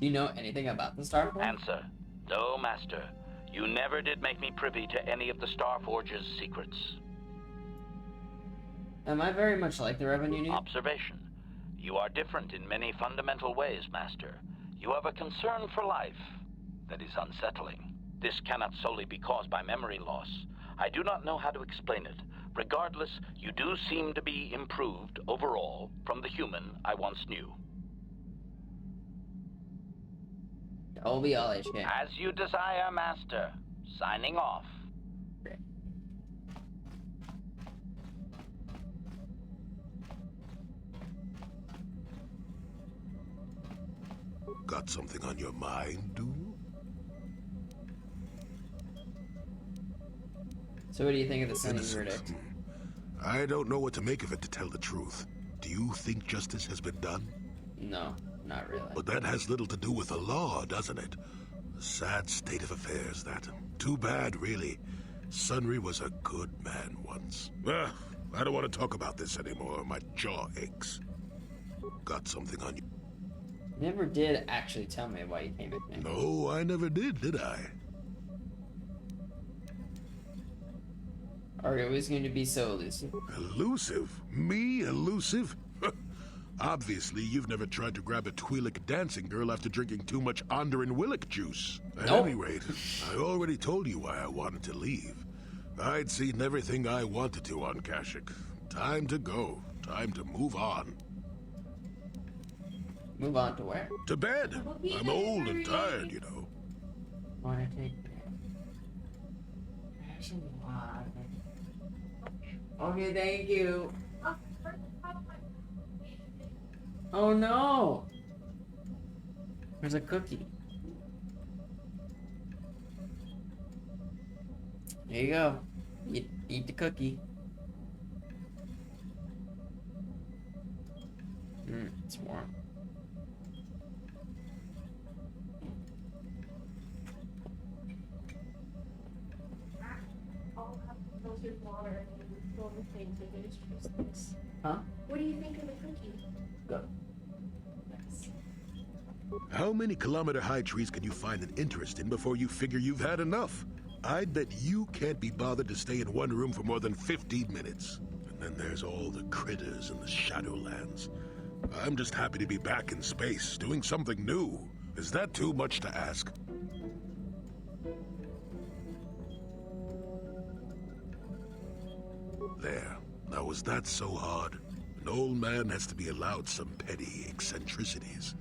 Do you know anything about the Starforge? Answer. No, Master. You never did make me privy to any of the Starforge's secrets. Am I very much like the Revan you knew? Observation. You are different in many fundamental ways, Master. You have a concern for life that is unsettling. This cannot solely be caused by memory loss. I do not know how to explain it. Regardless, you do seem to be improved overall from the human I once knew. I'll be all HK. As you desire, Master. Signing off. Got something on your mind, do you? So what do you think of the Senate verdict? I don't know what to make of it, to tell the truth. Do you think justice has been done? No, not really. But that has little to do with the law, doesn't it? A sad state of affairs, that. Too bad, really. Sunry was a good man once. I don't want to talk about this anymore. My jaw aches. Got something on you? You never did actually tell me why you came at me. No, I never did I? Are you always going to be so elusive? Elusive? Me elusive? Obviously, you've never tried to grab a Twi'lek dancing girl after drinking too much Onderan Willick juice. At Nope. any rate, I already told you why I wanted to leave. I'd seen everything I wanted to on Kashyyyk. Time to go. Time to move on. Move on to where? To bed. I'm old and tired, you know. Wanna take Okay, thank you. Oh no! There's a cookie. There you go. Eat the cookie. It's warm. Huh? What do you think of the cookie? Good. How many kilometer-high trees can you find an interest in before you figure you've had enough? I'd bet you can't be bothered to stay in one room for more than 15 minutes. And then there's all the critters in the Shadowlands. I'm just happy to be back in space, doing something new. Is that too much to ask? There. Now, was that so hard? An old man has to be allowed some petty eccentricities.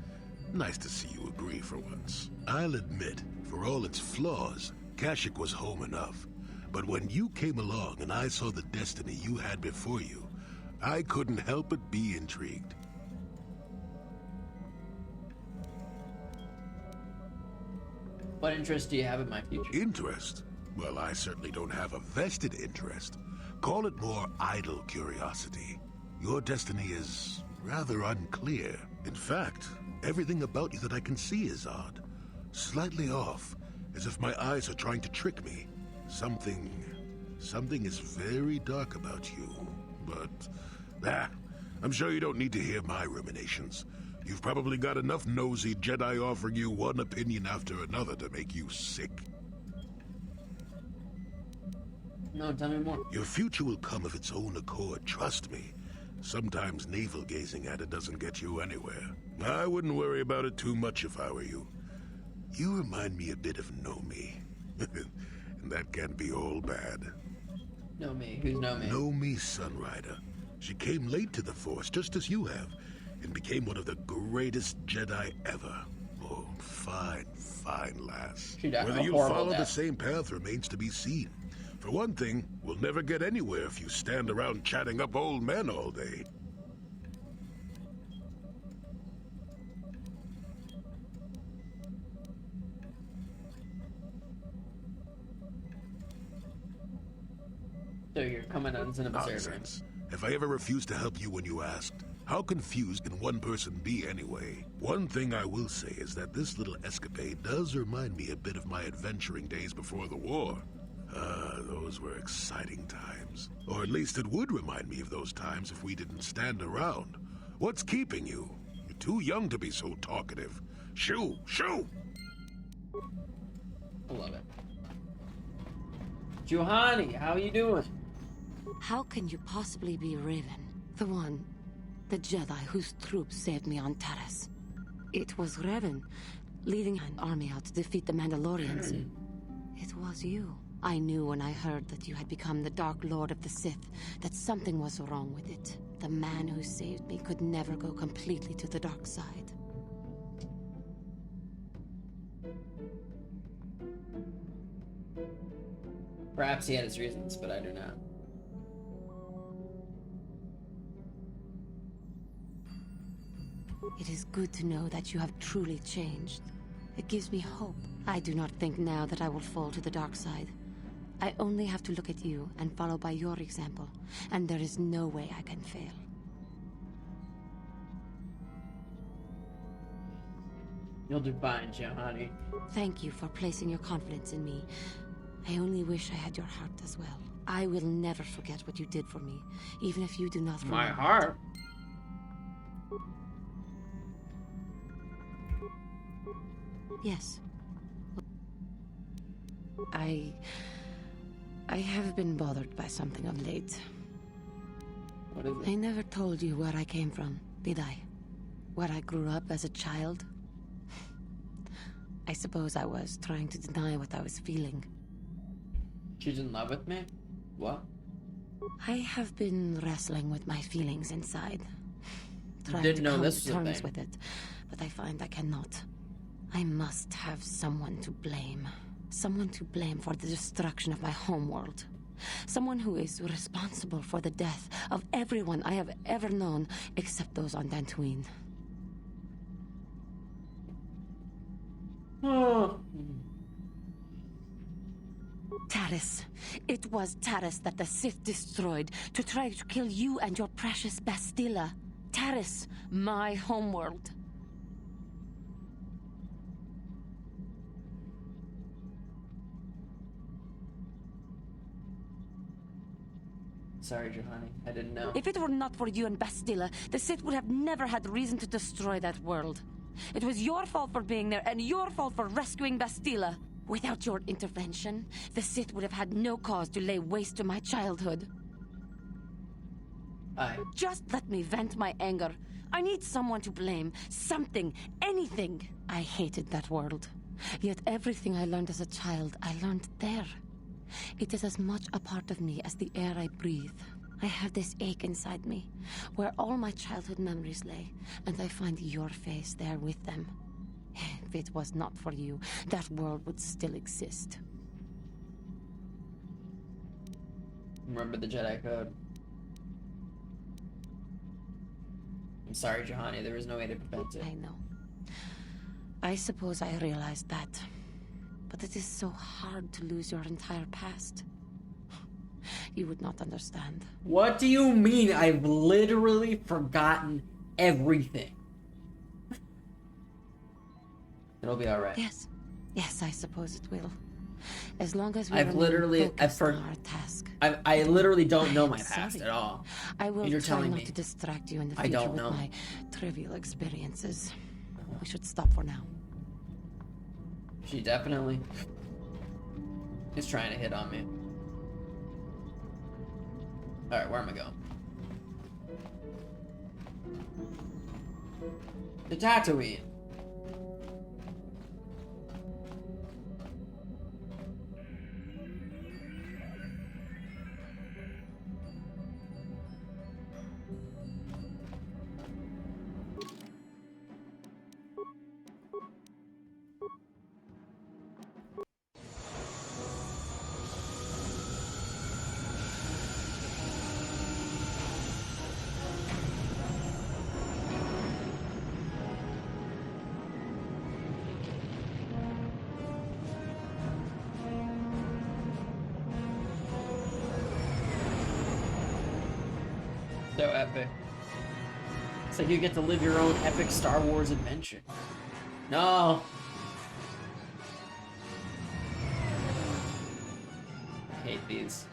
Nice to see you agree for once. I'll admit, for all its flaws, Kashyyyk was home enough. But when you came along and I saw the destiny you had before you, I couldn't help but be intrigued. What interest do you have in my future? Interest? Well, I certainly don't have a vested interest. Call it more idle curiosity. Your destiny is rather unclear. In fact, everything about you that I can see is odd. Slightly off, as if my eyes are trying to trick me. Something is very dark about you. But, I'm sure you don't need to hear my ruminations. You've probably got enough nosy Jedi offering you one opinion after another to make you sick. No, tell me more. Your future will come of its own accord, trust me. Sometimes navel-gazing at it doesn't get you anywhere. I wouldn't worry about it too much if I were you. You remind me a bit of Nomi. And that can't be all bad. Know me. Who's know me? Nomi Sunrider. She came late to the Force, just as you have, and became one of the greatest Jedi ever. Oh, fine, fine lass. She died Whether a you'll horrible follow the death. same path remains to be seen. For one thing, we'll never get anywhere if you stand around chatting up old men all day. So you're coming on as an observer. Nonsense. Have I ever refused to help you when you asked? How confused can one person be anyway? One thing I will say is that this little escapade does remind me a bit of my adventuring days before the war. Those were exciting times. Or at least it would remind me of those times if we didn't stand around. What's keeping you? You're too young to be so talkative. Shoo! Shoo! I love it. Juhani, how you doing? How can you possibly be Raven? The Jedi whose troops saved me on Taris. It was Raven, leading an army out to defeat the Mandalorians. It was you. I knew when I heard that you had become the Dark Lord of the Sith, that something was wrong with it. The man who saved me could never go completely to the dark side. Perhaps he had his reasons, but I do not. It is good to know that you have truly changed. It gives me hope. I do not think now that I will fall to the dark side. I only have to look at you and follow by your example, and there is no way I can fail. You'll do fine, Juhani. Thank you for placing your confidence in me. I only wish I had your heart as well. I will never forget what you did for me, even if you do not remember. My heart? Yes. I have been bothered by something of late. What is it? I never told you where I came from, did I? Where I grew up as a child? I suppose I was trying to deny what I was feeling. She's in love with me? What? I have been wrestling with my feelings inside. Trying Didn't to know come this to was a terms thing. with it, but I find I cannot. I must have someone to blame. Someone to blame for the destruction of my homeworld. Someone who is responsible for the death of everyone I have ever known, except those on Dantooine. Oh. Taris. It was Taris that the Sith destroyed to try to kill you and your precious Bastilla. Taris, my homeworld. Sorry, Juhani. I didn't know. If it were not for you and Bastilla, the Sith would have never had reason to destroy that world. It was your fault for being there, and your fault for rescuing Bastilla. Without your intervention, the Sith would have had no cause to lay waste to my childhood. Just let me vent my anger. I need someone to blame. Something. Anything. I hated that world. Yet everything I learned as a child, I learned there. It is as much a part of me as the air I breathe. I have this ache inside me, where all my childhood memories lay, and I find your face there with them. If it was not for you, that world would still exist. Remember the Jedi Code. I'm sorry, Juhani. There was no way to prevent it. I know. I suppose I realized that. But it is so hard to lose your entire past. You would not understand. What do you mean? I've literally forgotten everything. It'll be alright. Yes. Yes, I suppose it will. As long as we I've focused on our task. I literally don't know my I'm past sorry. at all. I will You're try telling not me. to distract you in the I future don't with know. my trivial experiences. We should stop for now. She definitely is trying to hit on me. Alright, where am I going? The Tatooine. So epic. It's like you get to live your own epic Star Wars adventure. No! I hate these.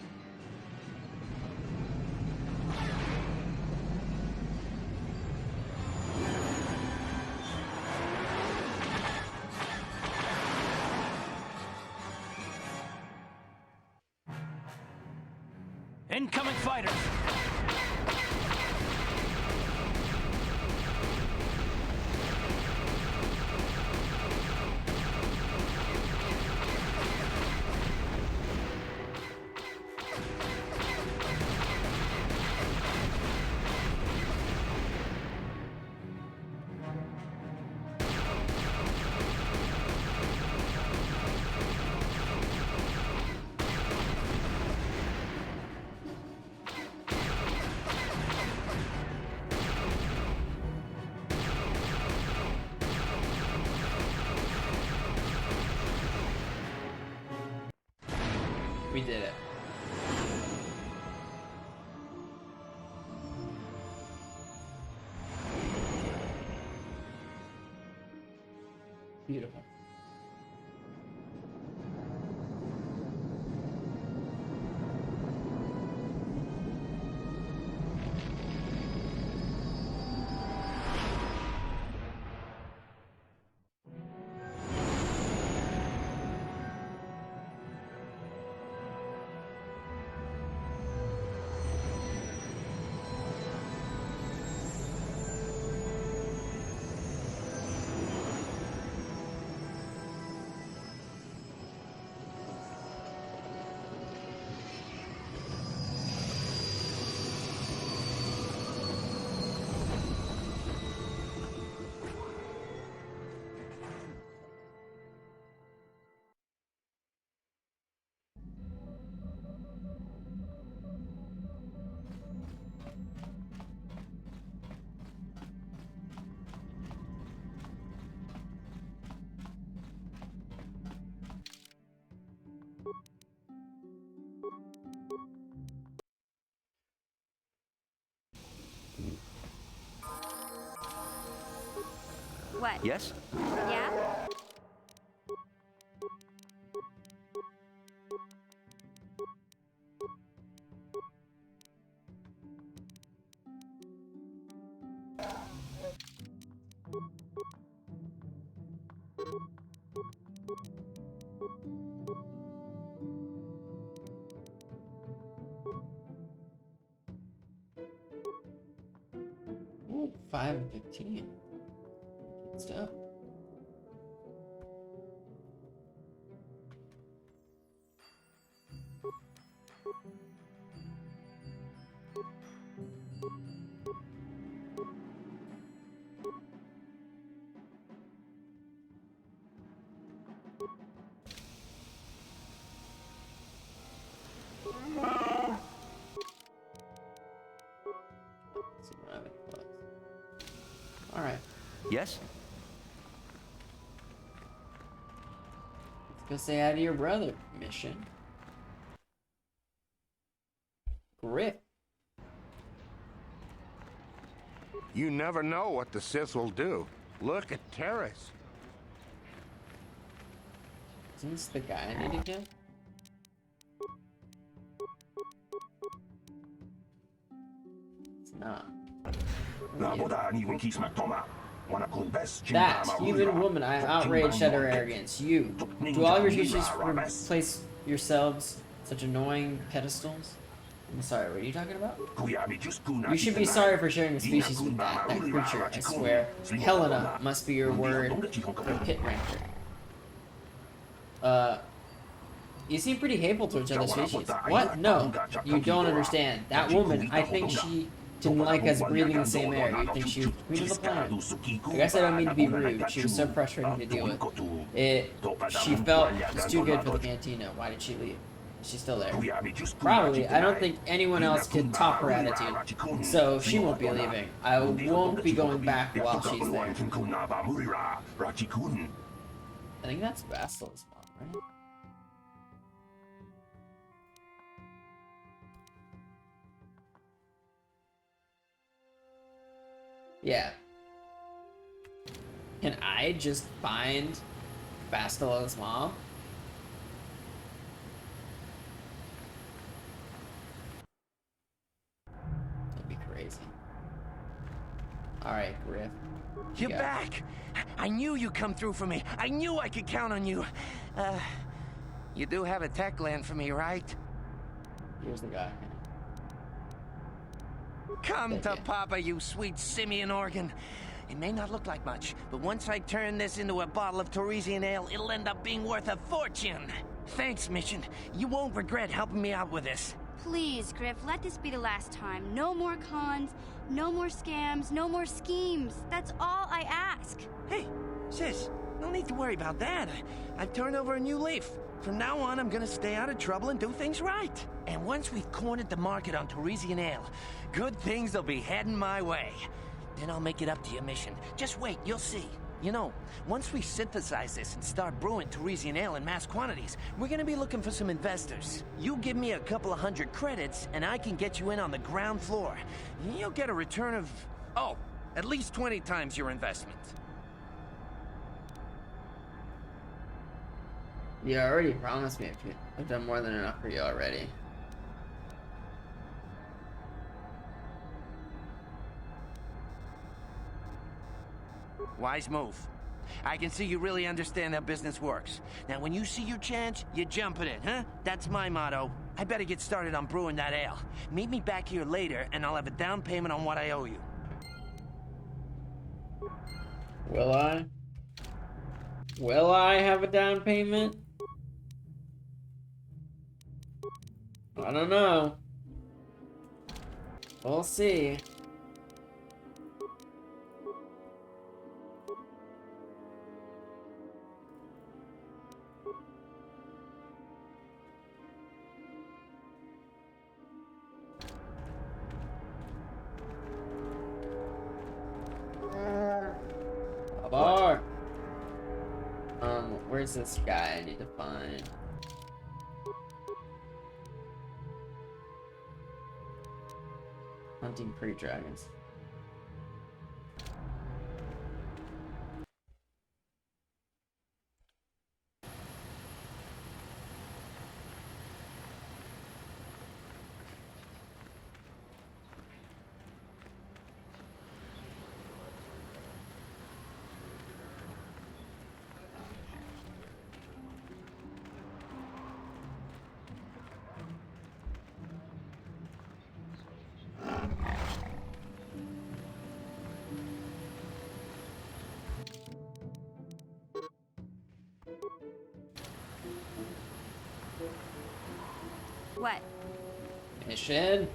Incoming fighters! We did it. Beautiful. What? Yes? Yeah? Ooh, 5 and 15. Good stuff. Alright, Yes? let's go say hi to your brother. Mission. Griff. You never know what the Sith will do. Look at Terrace. Isn't this the guy I need to kill? It's not. That human woman, I am outraged at her arrogance. You, do all of your teachers replace yourselves such annoying pedestals? I'm sorry, what are you talking about? You should be sorry for sharing a species with that creature, I swear. Helena must be your word for pit ranker. You seem pretty hateful towards other species. What? No, you don't understand. That woman, I think she didn't like us breathing the same air. You think she was queen of the planet? I guess I don't mean to be rude. She was so frustrating to deal with. She felt it was too good for the cantina. Why did she leave? She's still there. Probably. I don't think anyone else could top her attitude. So she won't be leaving. I won't be going back while she's there. I think that's Bastil's mom, right? Yeah. Can I just find Bastila's mom? That'd be crazy. Alright, Griff. You're back! I knew you'd come through for me. I knew I could count on you. You do have a tech land for me, right? Here's the guy. Come to Papa, you sweet simian organ. It may not look like much, but once I turn this into a bottle of Torresian ale, it'll end up being worth a fortune. Thanks, Mission. You won't regret helping me out with this. Please, Griff, let this be the last time. No more cons, no more scams, no more schemes. That's all I ask. Hey, sis, no need to worry about that. I've turned over a new leaf. From now on, I'm gonna stay out of trouble and do things right. And once we've cornered the market on Torresian ale, good things will be heading my way. Then I'll make it up to your Mission. Just wait, you'll see. You know, once we synthesize this and start brewing Torresian ale in mass quantities, we're gonna be looking for some investors. You give me a couple of 100 credits, and I can get you in on the ground floor. You'll get a return of, oh, at least 20 times your investment. You already promised me I've done more than enough for you already. Wise move. I can see you really understand how business works. Now, when you see your chance, you jump at it, huh? That's my motto. I better get started on brewing that ale. Meet me back here later, and I'll have a down payment on what I owe you. Will I? Will I have a down payment? I don't know. We'll see. Bar. Where's this guy I need to find? Hunting pre-dragons. What? Mission.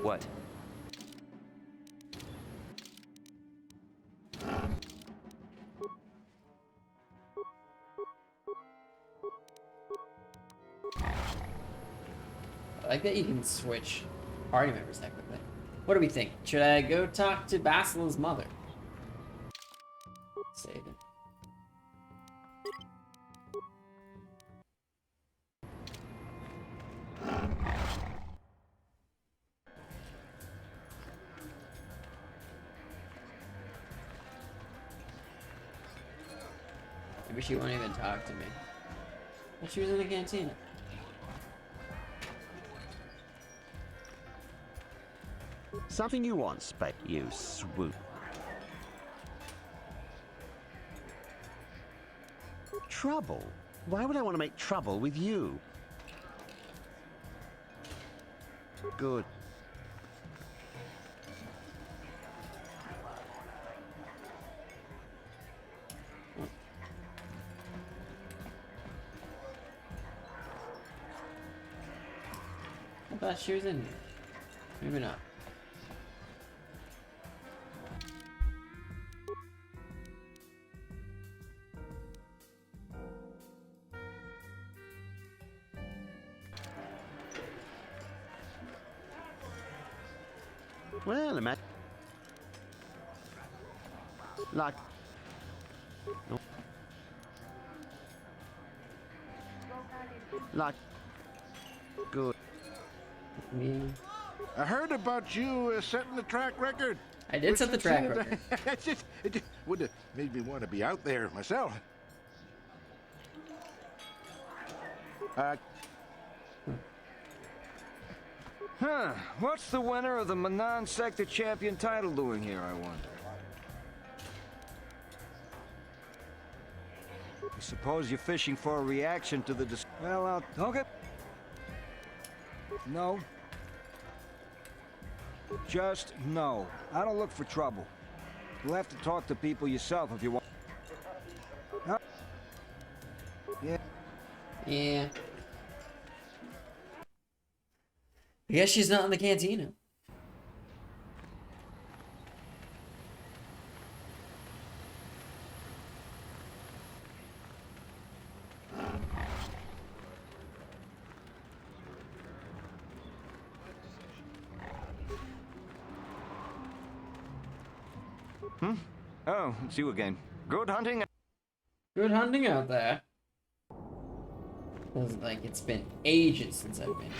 What? I like that you can switch party members that quickly. What do we think? Should I go talk to Basila's mother? Save it. Maybe she won't even talk to me. But she was in the cantina. Something you want, Spade? You swoop. Trouble? Why would I want to make trouble with you? Good. I thought she was in here. Maybe not. Well, imagine. Like. No. Not good. Me. I heard about you setting the track record. I did set the track record. It would have made me want to be out there myself. What's the winner of the Manan Sector Champion title doing here, I wonder? I suppose you're fishing for a reaction to the well, okay. No. Just no. I don't look for trouble. You'll have to talk to people yourself if you want. No. Yeah. Yeah. I guess she's not in the cantina. Oh, it's you again. Good hunting. Good hunting out there. Feels like it's been ages since I've been here.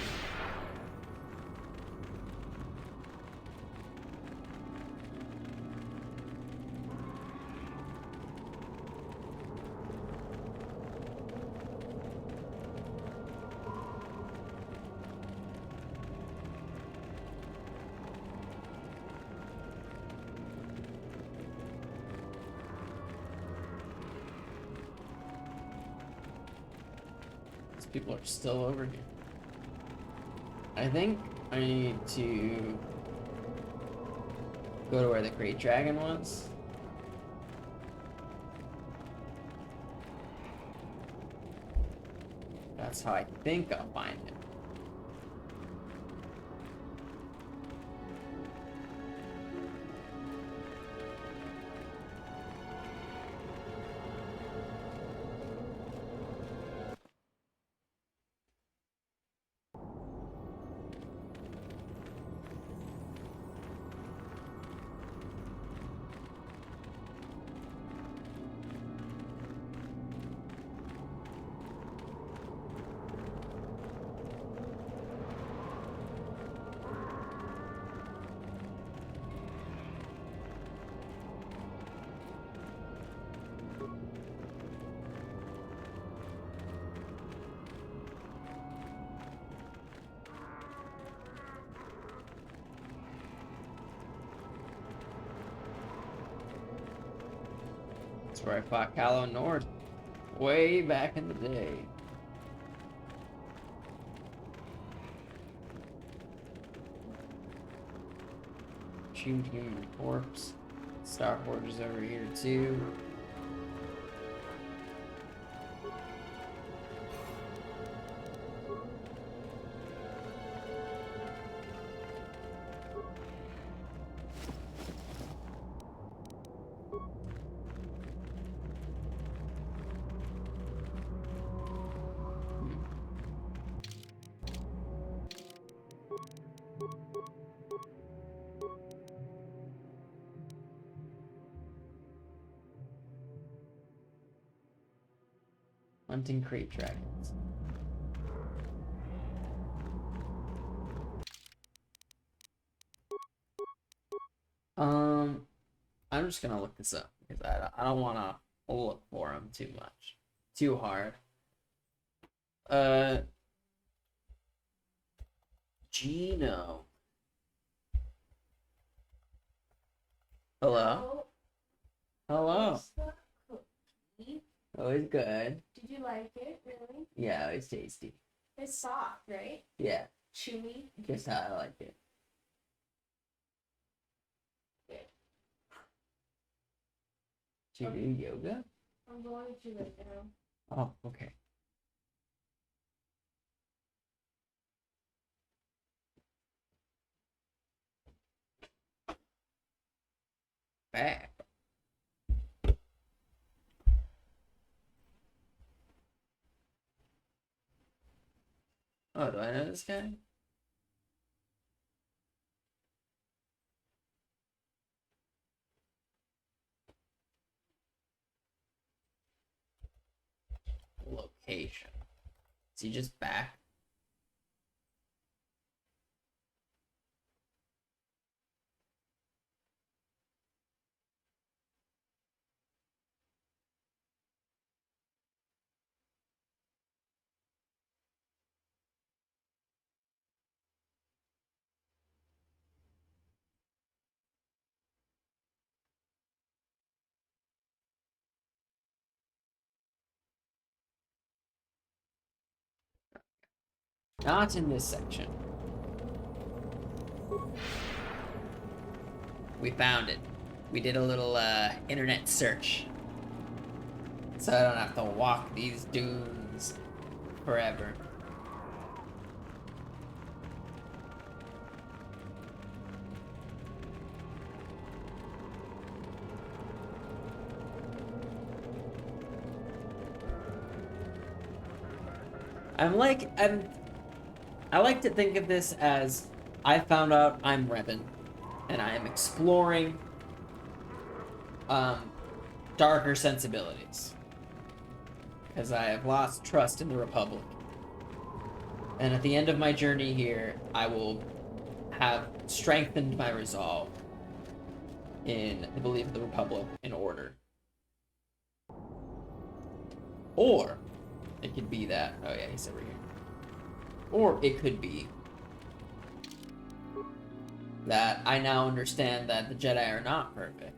People are still over here. I think I need to go to where the Great Dragon was. That's how I think I'll find it. That's where I fought Callow North way back in the day. Chewed human corpse. Star Forge is over here too. Hunting crate dragons. I'm just gonna look this up because I don't want to look for them too much, too hard. Gino. Hello. Hello. Always good. Did you like it, really? Yeah, it's tasty. It's soft, right? Yeah. Chewy. Just how I like it. Good. Do you do yoga? I'm going to right now. Oh, okay. Back. Oh, do I know this guy? Location. It's he just back? Not in this section. We found it. We did a little internet search. So I don't have to walk these dunes forever. I like to think of this as I found out I'm Revan, and I am exploring darker sensibilities. Because I have lost trust in the Republic. And at the end of my journey here, I will have strengthened my resolve in the belief of the Republic in order. Or it could be that. Oh yeah, he's over here. Or it could be that I now understand that the Jedi are not perfect.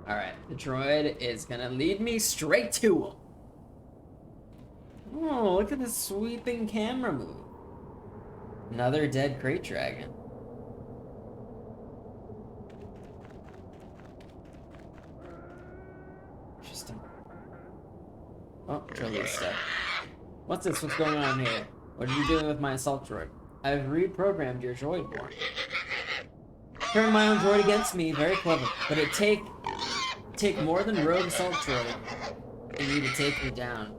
Alright, the droid is gonna lead me straight to him. Oh, look at this sweeping camera move. Another dead crate dragon. Interesting. Oh, release stuff. What's this? What's going on here? What are you doing with my assault droid? I've reprogrammed your droid more. Turn my own droid against me, very clever. But it take more than rogue assault droid for you to take me down.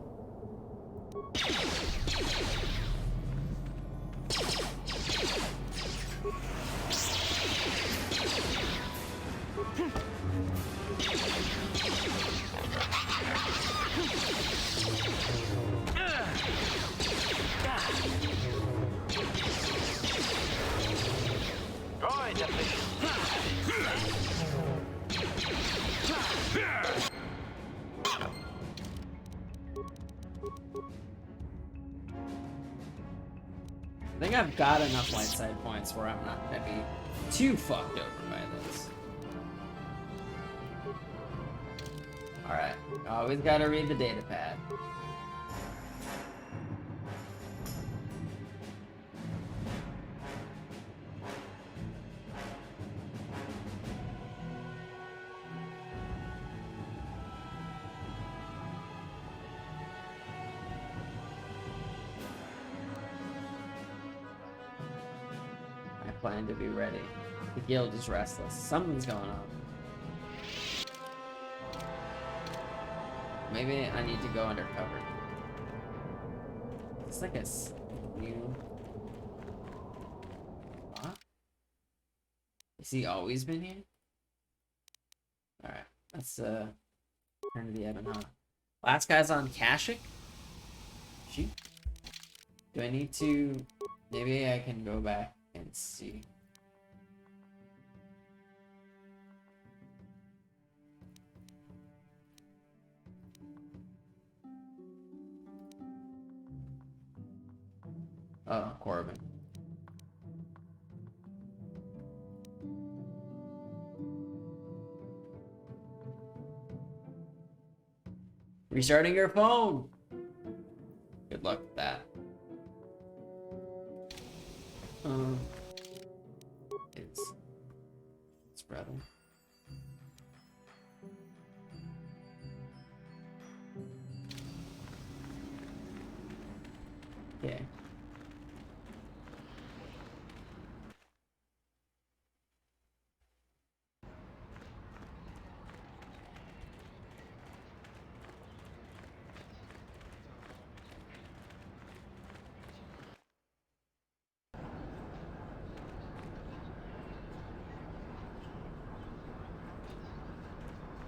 I think I've got enough light side points where I'm not gonna be too fucked over by this. Alright, always gotta read the data pad. Plan to be ready. The guild is restless. Something's going on. Maybe I need to go undercover. It's like a new... What? Has he always been here? Alright, let's turn to the Ebon, huh? Last guy's on Kashyyyk? Shoot. Do I need to... Maybe I can go back and see. Oh, Corbin. Restarting your phone. Good luck with that.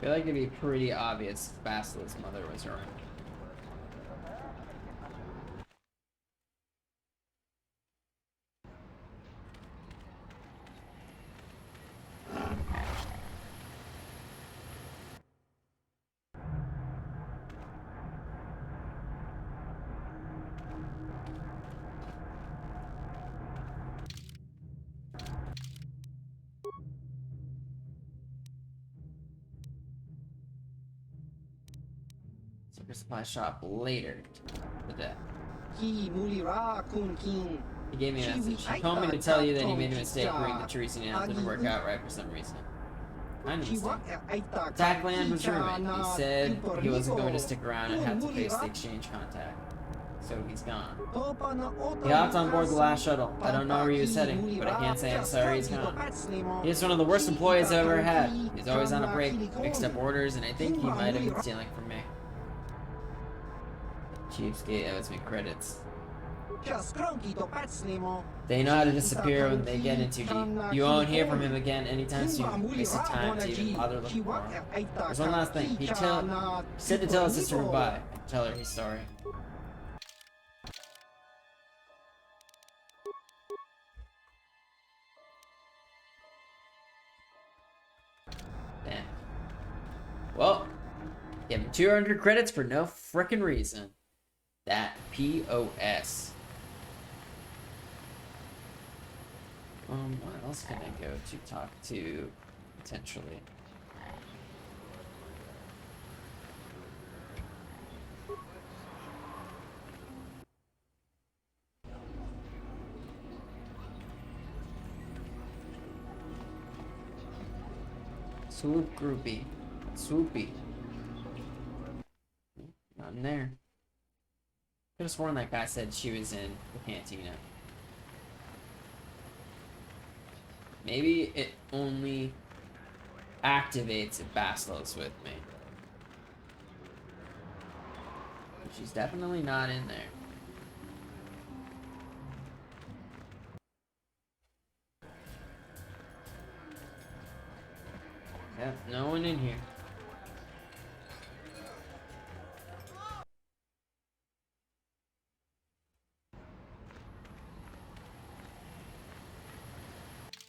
I feel like it'd be pretty obvious Basila's mother was around. Supply shop later today. He gave me a message. He told me to tell you that he made a mistake bringing the Teresian out. Didn't work out right for some reason. Kind of mistake. Attackland was ruined. He said he wasn't going to stick around and have to face the exchange contact. So he's gone. He hopped on board the last shuttle. I don't know where he was heading, but I can't say I'm sorry he's gone. He's one of the worst employees I've ever had. He's always on a break, mixed up orders, and I think he might have been stealing from me. Cheapskate owes me credits. They know how to disappear when they get in too deep. You won't hear from him again anytime soon. Waste of time to even bother looking for him. There's one last thing. He said to tell his sister goodbye. Tell her he's sorry. Damn. Well, give him 200 credits for no frickin' reason. That POS. What else can I go to talk to, potentially? Swoop groupie. Swoopy. Not in there. Could have sworn that guy said she was in the cantina. Maybe it only activates if Basila's with me. But she's definitely not in there. Yep, no one in here.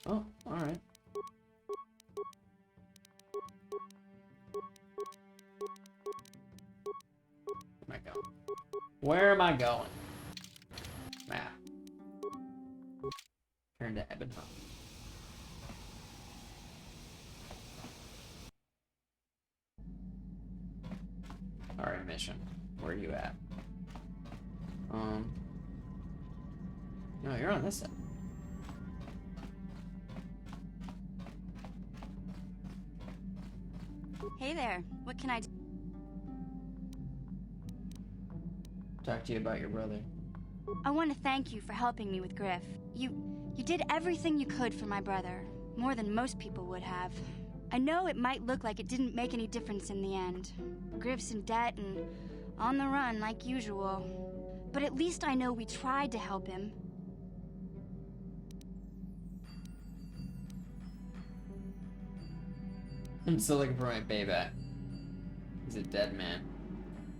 Oh, alright. Where am I going? Where am I going? Map. Turn to Ebon Hub. Alright, mission. Where are you at? No, you're on this side. Hey there, what can I do? Talk to you about your brother. I want to thank you for helping me with Griff. You did everything you could for my brother, more than most people would have. I know it might look like it didn't make any difference in the end. Griff's in debt and on the run like usual. But at least I know we tried to help him. I'm still looking for my payback. He's a dead man.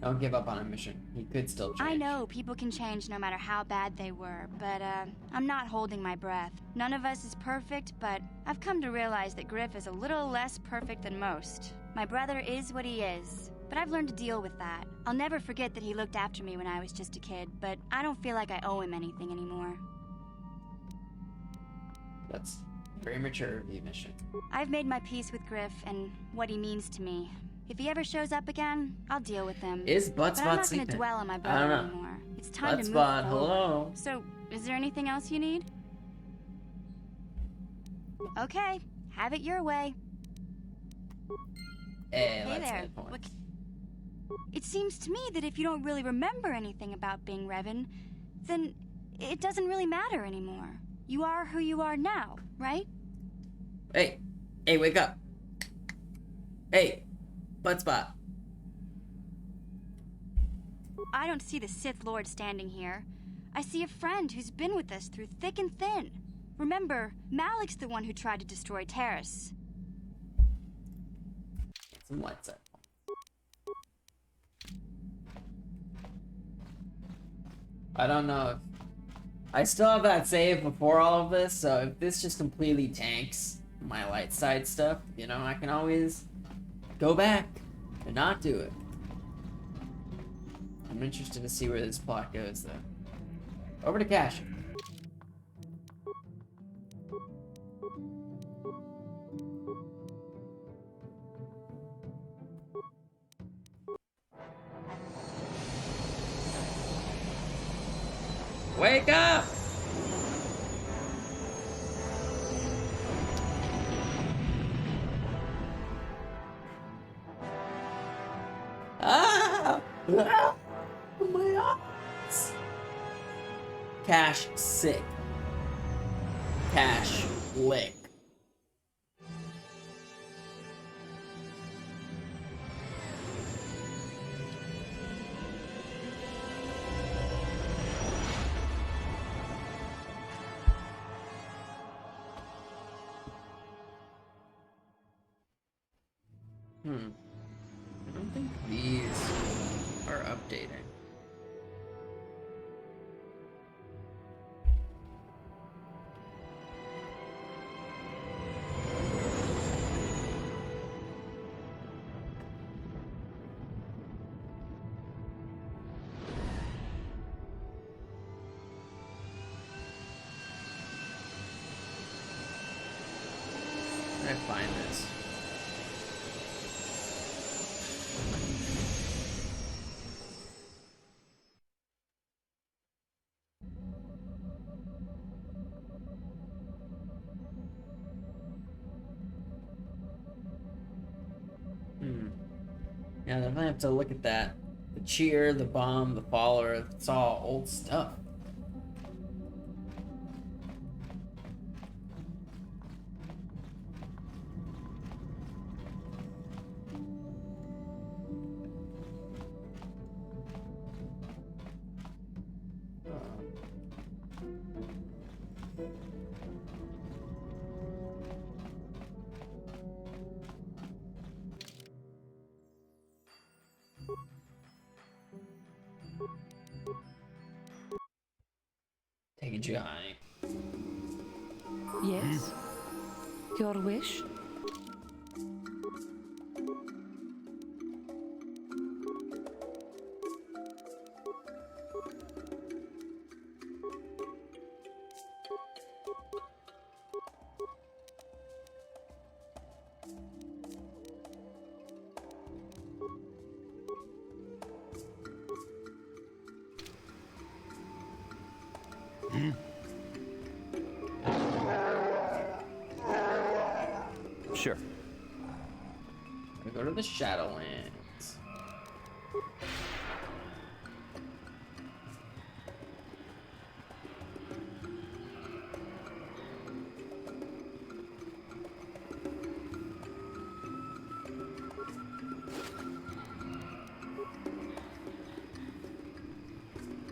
Don't give up on a mission. He could still change. I know people can change no matter how bad they were, but I'm not holding my breath. None of us is perfect, but I've come to realize that Griff is a little less perfect than most. My brother is what he is, but I've learned to deal with that. I'll never forget that he looked after me when I was just a kid, but I don't feel like I owe him anything anymore. That's very mature of you, Mission. I've made my peace with Griff and what he means to me. If he ever shows up again, I'll deal with him. Is Buttspot sleeping? I'm not sleeping? going to dwell on my I brother don't know. anymore. It's time to move Buttspot, forward. hello. So, is there anything else you need? Okay, have it your way. Hey, Hey let's there. get points. It seems to me that if you don't really remember anything about being Revan, then it doesn't really matter anymore. You are who you are now, right? Hey, wake up. Hey, Buttspot. I don't see the Sith Lord standing here. I see a friend who's been with us through thick and thin. Remember, Malik's the one who tried to destroy Terrace. Some lights up. I don't know if... I still have that save before all of this, so if this just completely tanks my light side stuff, you know, I can always go back and not do it. I'm interested to see where this plot goes, though. Over to Cash. Wake up! Ah! Ah! My eyes! Cash sick. Cash lick. I don't think these are updating. Where did I find this? Yeah, I definitely have to look at that. The cheer, the bomb, the follower, it's all old stuff. Take a Johnny. Yes? Your wish? Sure. We go to the Shadowlands.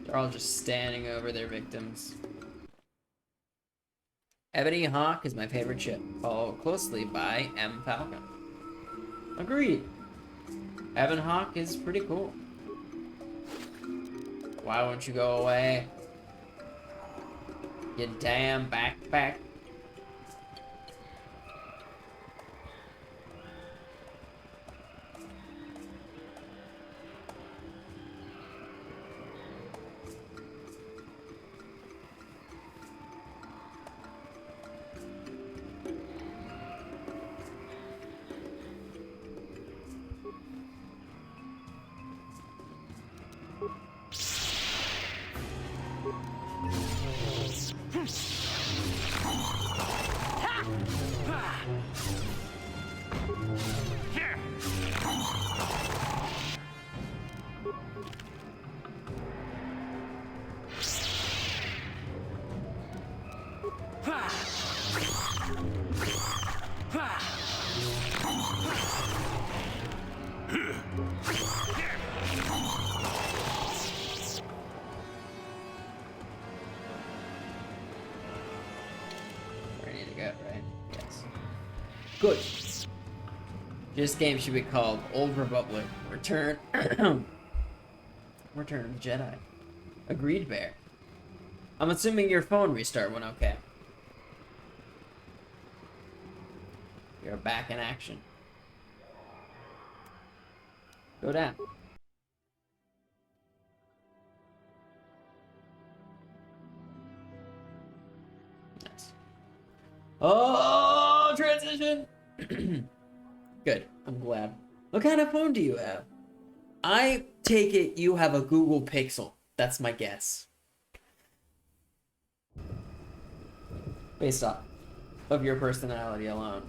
They're all just standing over their victims. Ebony Hawk is my favorite ship, followed closely by M. Falcon. Agreed. Ebon Hawk is pretty cool. Why won't you go away? You damn backpack. This game should be called Old Republic Return Return of the Jedi. Agreed, Bear. I'm assuming your phone restart went okay. You're back in action. Go down. Nice. Oh, transition! Good. I'm glad. What kind of phone do you have? I take it you have a Google Pixel. That's my guess. Based off of your personality alone.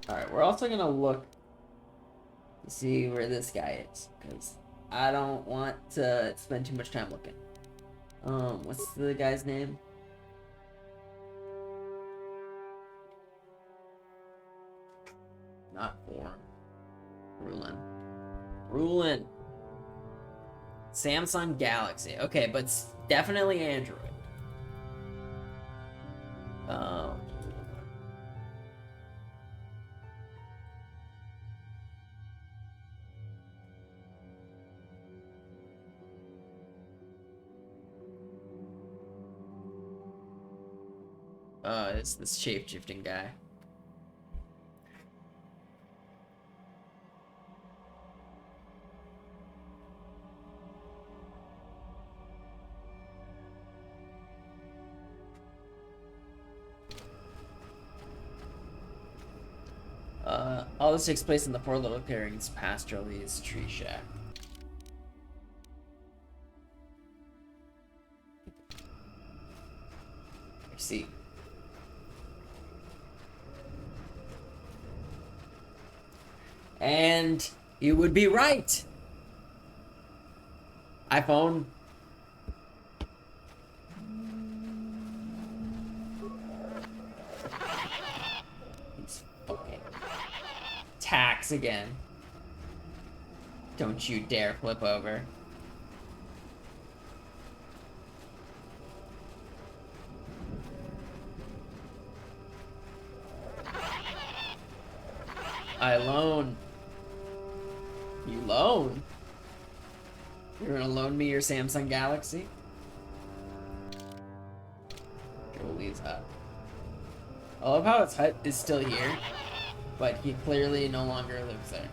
Alright, we're also gonna look to see where this guy is, because I don't want to spend too much time looking. What's the guy's name? Not Foreign. Rulin. Samsung Galaxy. Okay, but definitely Android. It's this shape-shifting guy. All this takes place in the Four Little Clearings past Jolie's tree shack. I see. And you would be right. iPhone. These fucking tacks again. Don't you dare flip over. I loan. You loan? You're gonna loan me your Samsung Galaxy? Jolie's hut. I love how his hut is still here, but he clearly no longer lives there.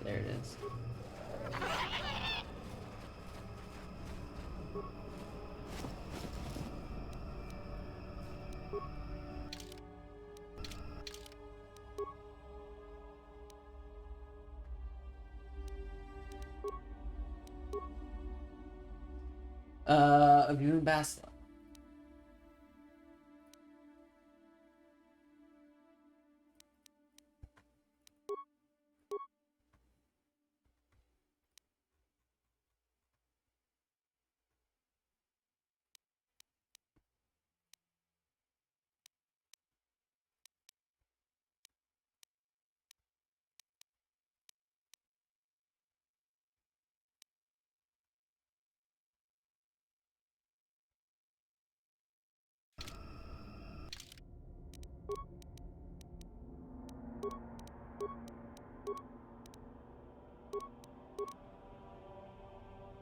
There it is. A view in Basla.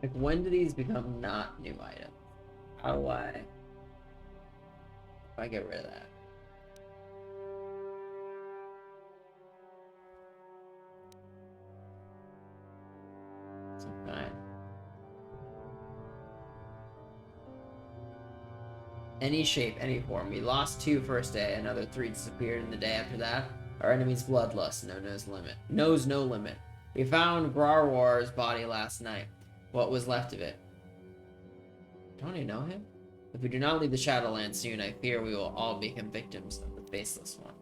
Like, when do these become not new items? How do if I get rid of that? Some kind. Any shape, any form. We lost 2 first day, another 3 disappeared in the day after that. Our enemy's bloodlust knows no limit. We found Grarwar's body last night. What was left of it? Don't I know him? If we do not leave the Shadowlands soon, I fear we will all become victims of the Faceless One.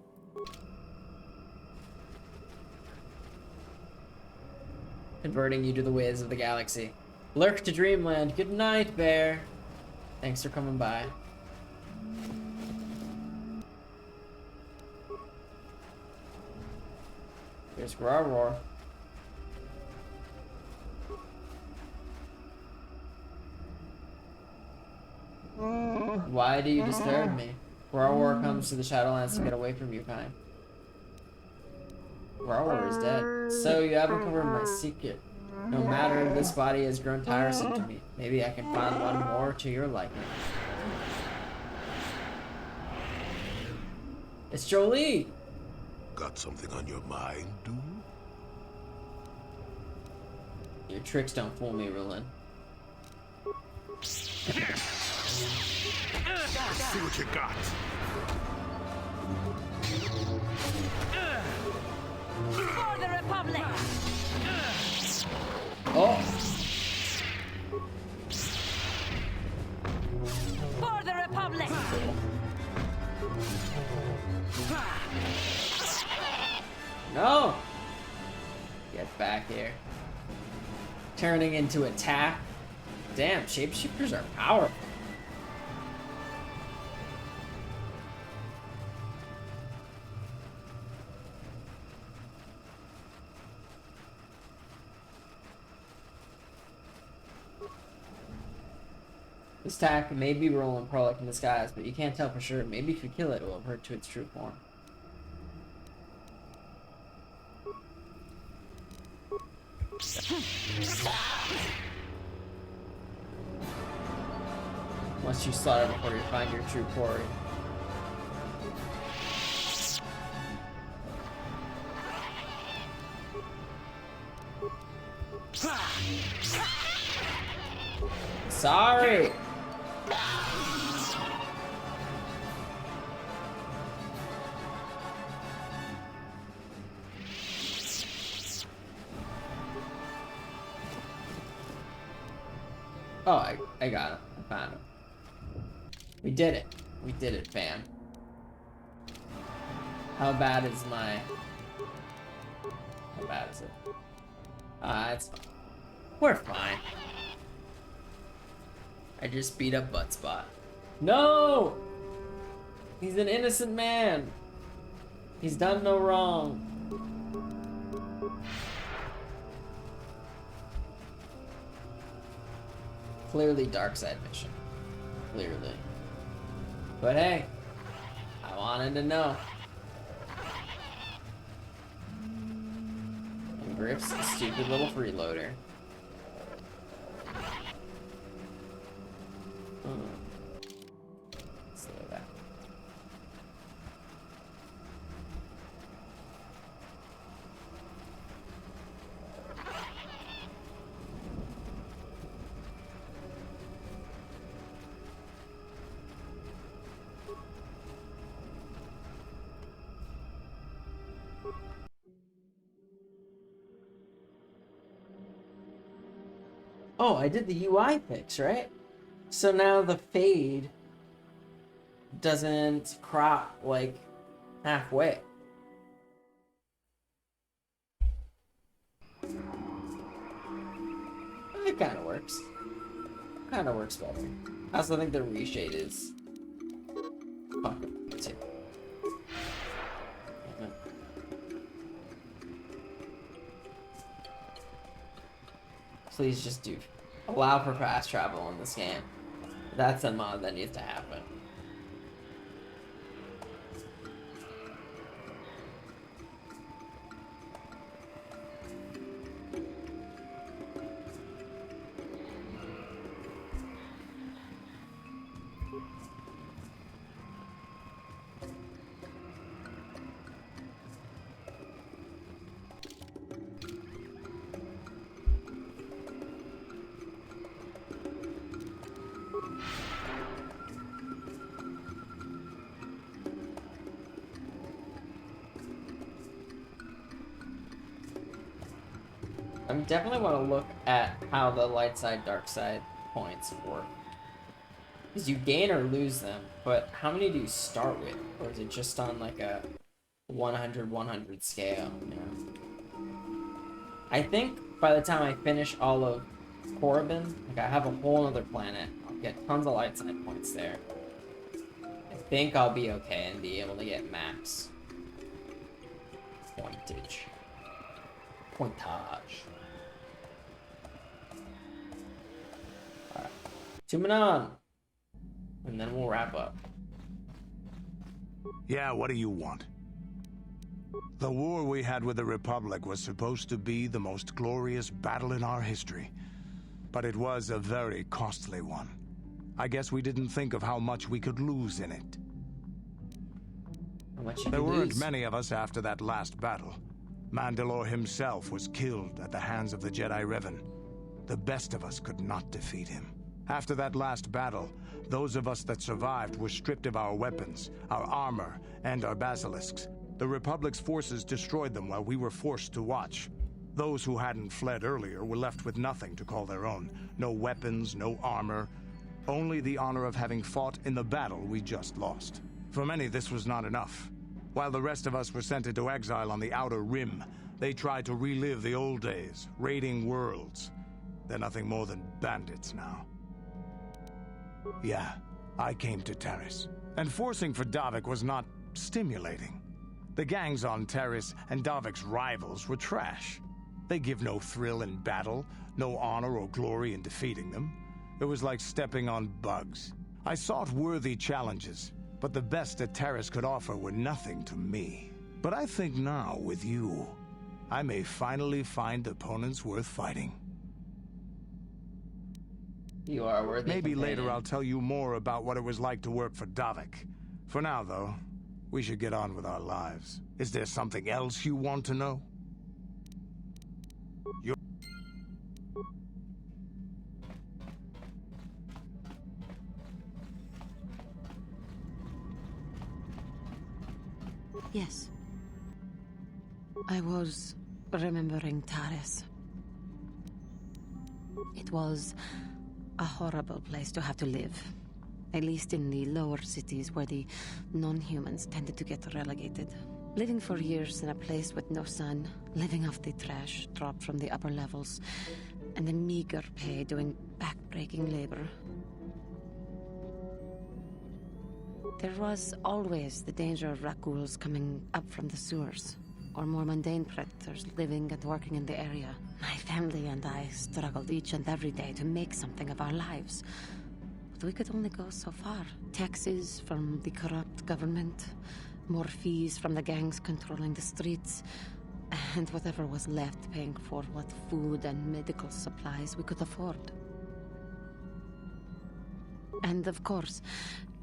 Converting you to the ways of the galaxy. Lurk to Dreamland. Good night, Bear. Thanks for coming by. Just roar, roar. Why do you disturb me? Roar comes to the Shadowlands to get away from your kind. Roar is dead. So you haven't covered my secret. No matter, this body has grown tiresome to me. Maybe I can find one more to your liking. It's Jolie! Got something on your mind, dude? Your tricks don't fool me, Rulin. See what you got. For the Republic! Oh! For the Republic! No! Get back here. Turning into attack. Damn, shapeshifters are powerful. This attack may be rolling Prolic in disguise, but you can't tell for sure. Maybe if you kill it, it will revert to its true form. Once you slaughter before you find your true quarry. Sorry! Oh, I got him. I found him. We did it. We did it, fam. How bad is my... How bad is it? It's fine. We're fine. I just beat up Buttspot. No! He's an innocent man. He's done no wrong. Clearly dark side mission. Clearly. But hey, I wanted to know. And Griff's a stupid little freeloader. Let's do that. Oh, I did the UI fix, right? So now the fade doesn't crop like halfway. It kind of works. Kind of works better. I also think the reshade is fucking too. Please just do allow for fast travel in this game. That's a mod that needs to happen. I definitely want to look at how the light side, dark side points work. Because you gain or lose them, but how many do you start with? Or is it just on like a 100-100 scale, you know? I think by the time I finish all of Korriban, like I have a whole other planet, I'll get tons of light side points there. I think I'll be okay and be able to get max pointage. Pointage. Alright. 2 minutes on. And then we'll wrap up. Yeah, what do you want? The war we had with the Republic was supposed to be the most glorious battle in our history. But it was a very costly one. I guess we didn't think of how much we could lose in it. How much you There could weren't lose? many of us after that last battle. Mandalore himself was killed at the hands of the Jedi Revan. The best of us could not defeat him. After that last battle, those of us that survived were stripped of our weapons, our armor, and our basilisks. The Republic's forces destroyed them while we were forced to watch. Those who hadn't fled earlier were left with nothing to call their own. No weapons, no armor. Only the honor of having fought in the battle we just lost. For many, this was not enough. While the rest of us were sent into exile on the Outer Rim, they tried to relive the old days, raiding worlds. They're nothing more than bandits now. Yeah, I came to Taris. And forcing for Davik was not stimulating. The gangs on Taris and Davik's rivals were trash. They give no thrill in battle, no honor or glory in defeating them. It was like stepping on bugs. I sought worthy challenges, but the best that Taris could offer were nothing to me. But I think now, with you, I may finally find opponents worth fighting. You are a worthy Maybe companion. later I'll tell you more about what it was like to work for Davik. For now, though, we should get on with our lives. Is there something else you want to know? Yes. I was remembering Taris. It was a horrible place to have to live. At least in the lower cities where the non-humans tended to get relegated. Living for years in a place with no sun, living off the trash dropped from the upper levels, and the meager pay doing back-breaking labor. There was always the danger of Rakuls coming up from the sewers, or more mundane predators living and working in the area. My family and I struggled each and every day to make something of our lives. But we could only go so far. Taxes from the corrupt government, more fees from the gangs controlling the streets, and whatever was left paying for what food and medical supplies we could afford. And of course,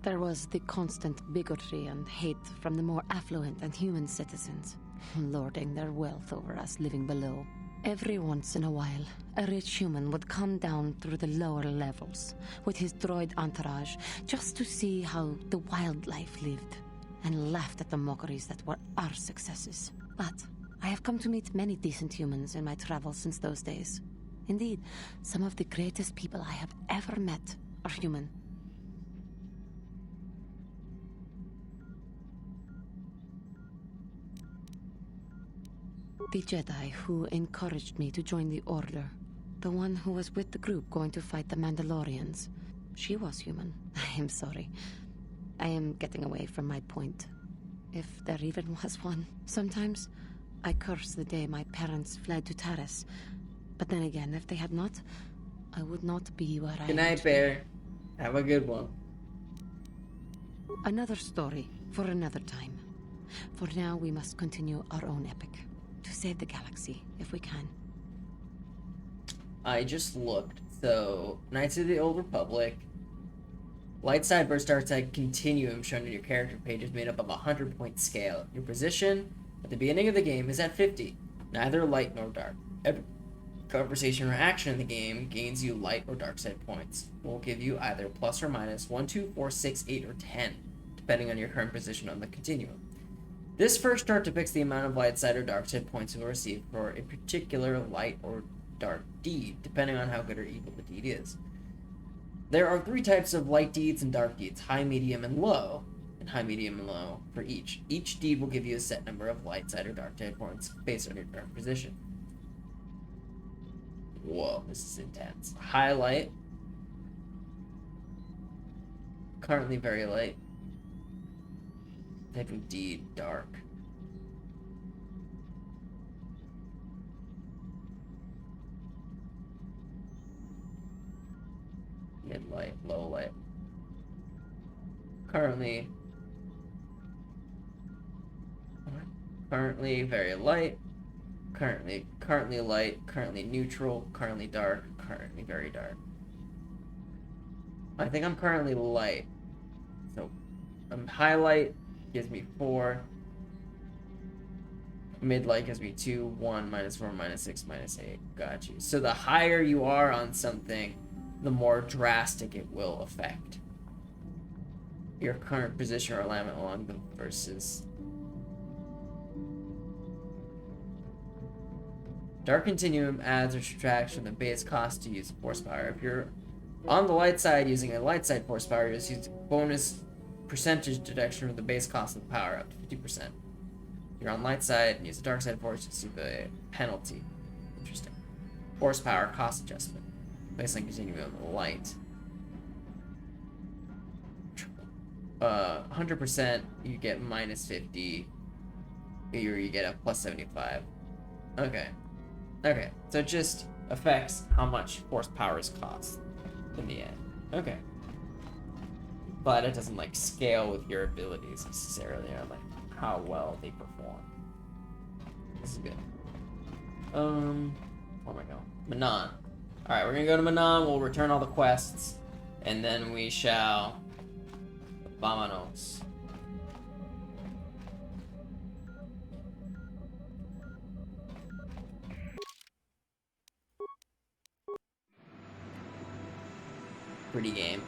there was the constant bigotry and hate from the more affluent and human citizens, lording their wealth over us living below. Every once in a while, a rich human would come down through the lower levels with his droid entourage just to see how the wildlife lived, and laughed at the mockeries that were our successes. But I have come to meet many decent humans in my travels since those days. Indeed, some of the greatest people I have ever met are human. The Jedi who encouraged me to join the Order. The one who was with the group going to fight the Mandalorians. She was human. I am sorry. I am getting away from my point. If there even was one. Sometimes, I curse the day my parents fled to Taris. But then again, if they had not, I would not be where I am. Good night, Bear. Have a good one. Another story for another time. For now, we must continue our own epic. To save the galaxy, if we can. I just looked. So, Knights of the Old Republic. Light side burst starts at continuum shown in your character page is made up of a 100-point scale. Your position at the beginning of the game is at 50. Neither light nor dark. Every conversation or action in the game gains you light or dark side points. Will give you either plus or minus 1, 2, 4, 6, 8, or 10, depending on your current position on the continuum. This first chart depicts the amount of light side or dark side points you will receive for a particular light or dark deed, depending on how good or evil the deed is. There are 3 types of light deeds and dark deeds, high, medium, and low, and high, medium, and low for each. Each deed will give you a set number of light side or dark side points based on your current position. Whoa, this is intense. Highlight. Currently very light. Type of deed, dark. Currently very light. Currently light. Currently neutral. Currently dark. Currently very dark. I think I'm currently light. So, highlight gives me 4. Mid-light gives me 2, 1, -4, -6, -8. Got you. So the higher you are on something, the more drastic it will affect your current position or alignment along the versus. Dark continuum adds or subtracts from the base cost to use horsepower. If you're on the light side using a light side horsepower, you'll use bonus percentage deduction from the base cost of the power up to 50%. If you're on light side and use the dark side force, you'll see the penalty. Interesting. Horsepower cost adjustment. Baseline continuum light. 100% you get -50, or you get a +75. Okay. Okay, so it just affects how much horsepower is cost in the end. Okay. But it doesn't like scale with your abilities necessarily, or like how well they perform. This is good. Where am I going? Manon. Alright, we're gonna go to Manon, we'll return all the quests, and then we shall Vámonos. Pretty game.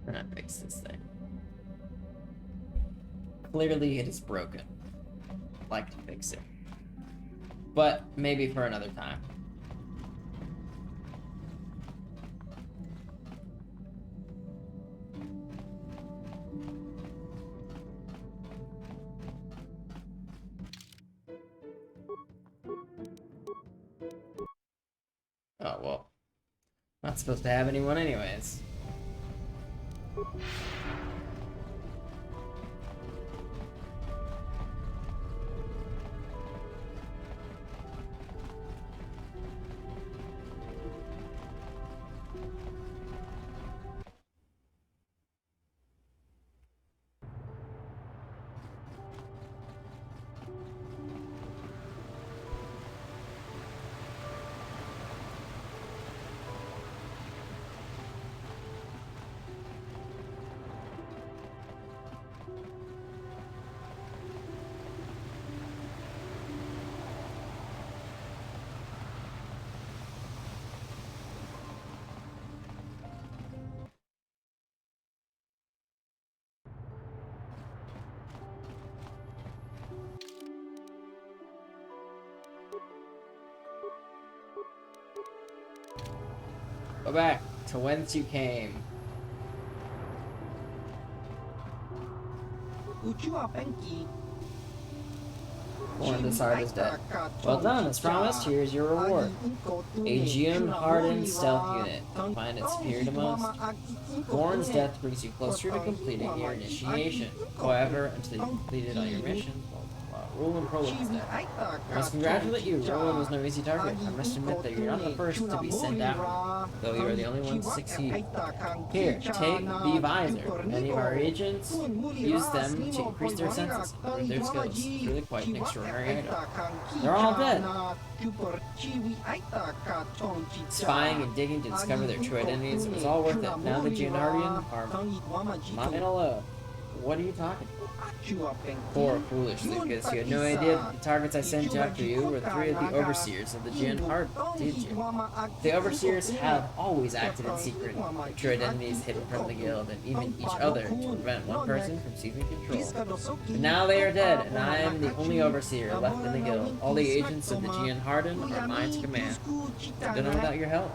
We're not fix this thing. Clearly it is broken. I'd like to fix it. But maybe for another time. Oh, well. Not supposed to have anyone anyways. Go back to whence you came. Born this heart is dead. Well done, as promised, here's your reward. A Geon-hardened stealth unit. Find it superior to most. Gorn's death brings you closer to completing your initiation. However, until you've completed all your missions, blah, blah, Roland Prolix deck. I must congratulate you. Roland was no easy target. I must admit that you're not the first to be sent after, though you are the only one to succeed. Here, take the visor. Many of our agents use them to increase their senses, improve their skills. It's really quite an extraordinary item. They're all dead. Spying and digging to discover their true identities, it was all worth it. Now the Gianardian are mine alone. What are you talking about? Poor, foolish Lucas. You had no idea that the targets I sent after you were 3 of the overseers of the Gian Heart, did you? The overseers have always acted in secret, their true identities hidden from the guild, and even each other, to prevent one person from seizing control. But now they are dead, and I am the only overseer left in the guild. All the agents of the Gian Harden are mine to command. Done it without your help.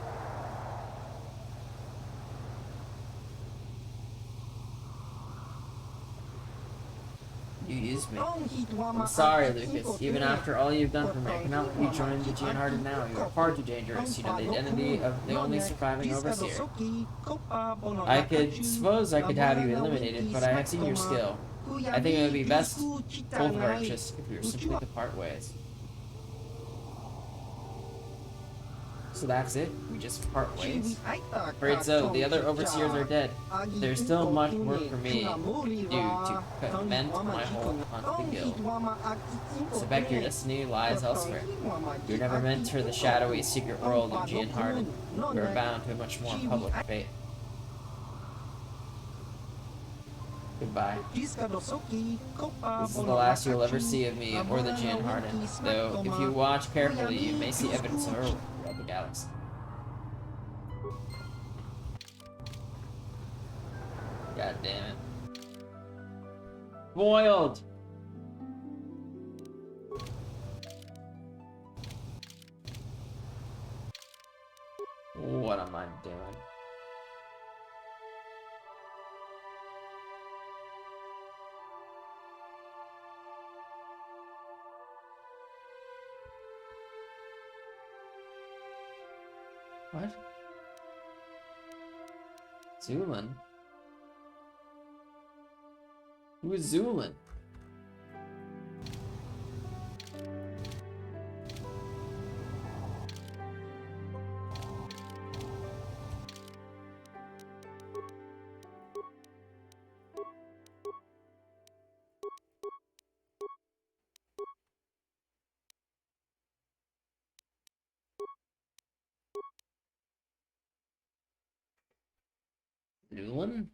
You used me. I'm sorry, Lucas. Even after all you've done for me, I cannot let you join the Gian Hearted now. You are far too dangerous. You know the identity of the only surviving overseer. I suppose I could have you eliminated, but I have seen your skill. I think it would be best both of our interests if we were simply to part ways. So that's it? We just part ways? Afraid so. The other overseers are dead. There's still much work for me to do to cement my hold onto the guild. Suspect your destiny lies elsewhere. You were never meant for the shadowy secret world of Gian Harden. You are bound to a much more public fate. Goodbye. This is the last you'll ever see of me or the Gian Harden. Though, if you watch carefully, you may see evidence of her throughout the galaxy. God damn it. Boiled! What am I doing? What? Zulin? Who is Zulin? Zulin?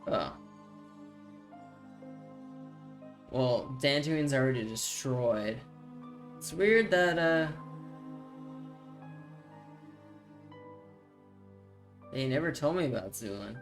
Oh. Well, Dantooine's already destroyed. It's weird that, they never told me about Zulin.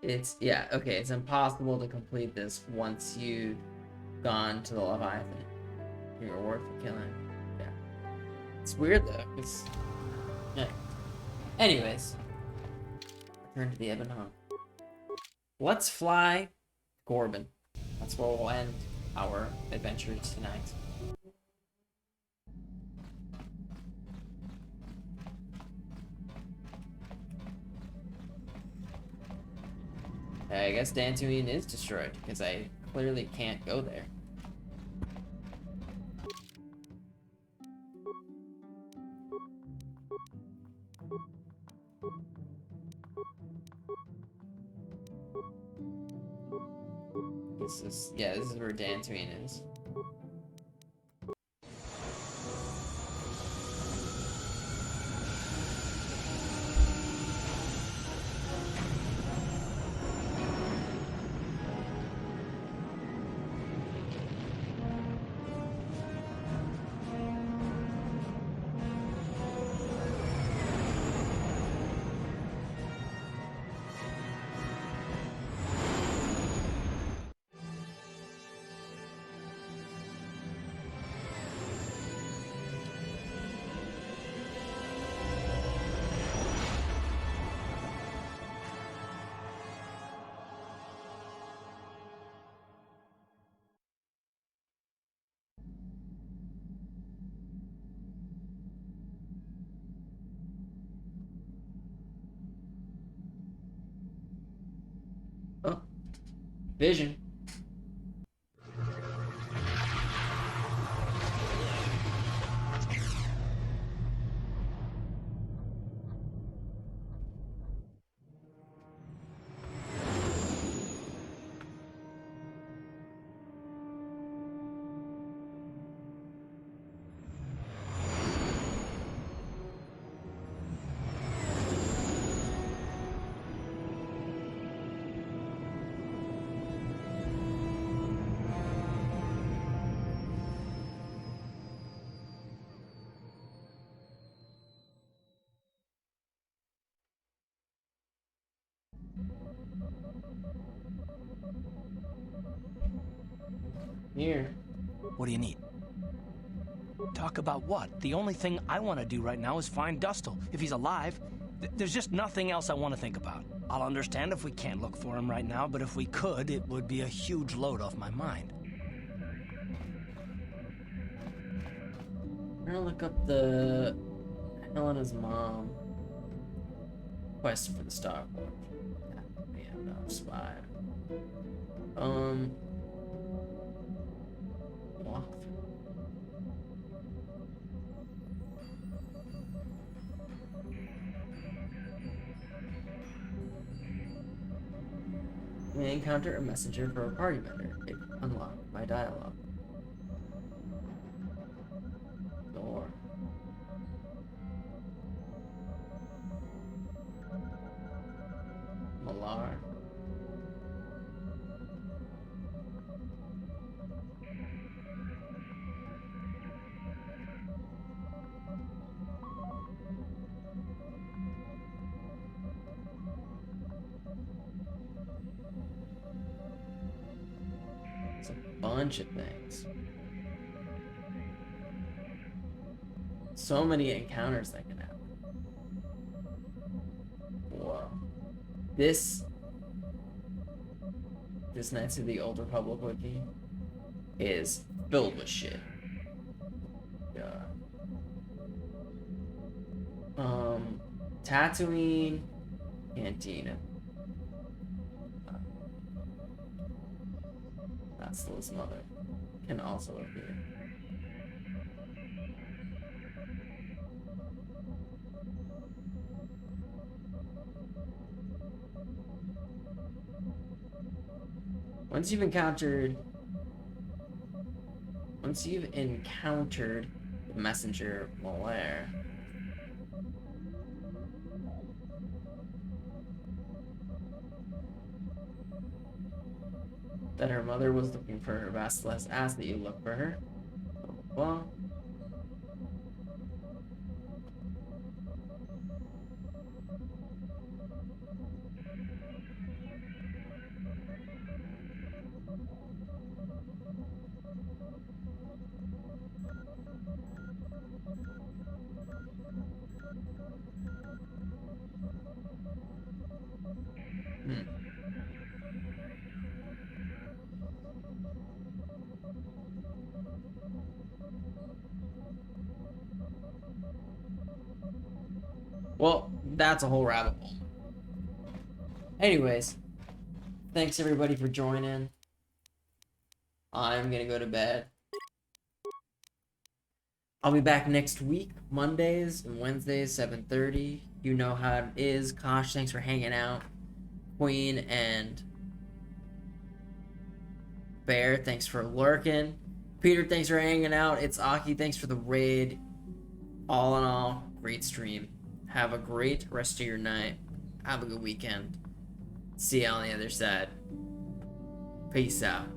It's, yeah, okay, it's impossible to complete this once you've gone to the Leviathan. Your reward for killing. Yeah. It's weird though, because... Yeah. Anyways. Return to the Ebon Home. Let's fly Corbin. That's where we'll end our adventures tonight. I guess Dantooine is destroyed, because I clearly can't go there. This is, yeah, this is where Dantooine is. Oh, Vision. Here. What do you need? Talk about what? The only thing I want to do right now is find Dustle. If he's alive, there's just nothing else I want to think about. I'll understand if we can't look for him right now, but if we could, it would be a huge load off my mind. I'm gonna look up the Helena's mom quest for the Star Forge. Yeah, no, spy. Walkthrough. You may encounter a messenger for a party member if unlocked by dialogue. Door. Malar. It's a bunch of things. So many encounters that can happen. Whoa. This Knights of the Old Republic wiki is filled with shit. God. Tatooine, Cantina. That's Liz mother. Can also appear. Once you've encountered the messenger Malaire, that her mother was looking for her, Basilisk asked that you look for her. Well, well, that's a whole rabbit hole. Anyways, thanks everybody for joining. I'm gonna go to bed. I'll be back next week, Mondays and Wednesdays, 7:30. You know how it is. Kosh, thanks for hanging out. Queen and Bear, thanks for lurking. Peter, thanks for hanging out. It's Aki, thanks for the raid. All in all, great stream. Have a great rest of your night. Have a good weekend. See you on the other side. Peace out.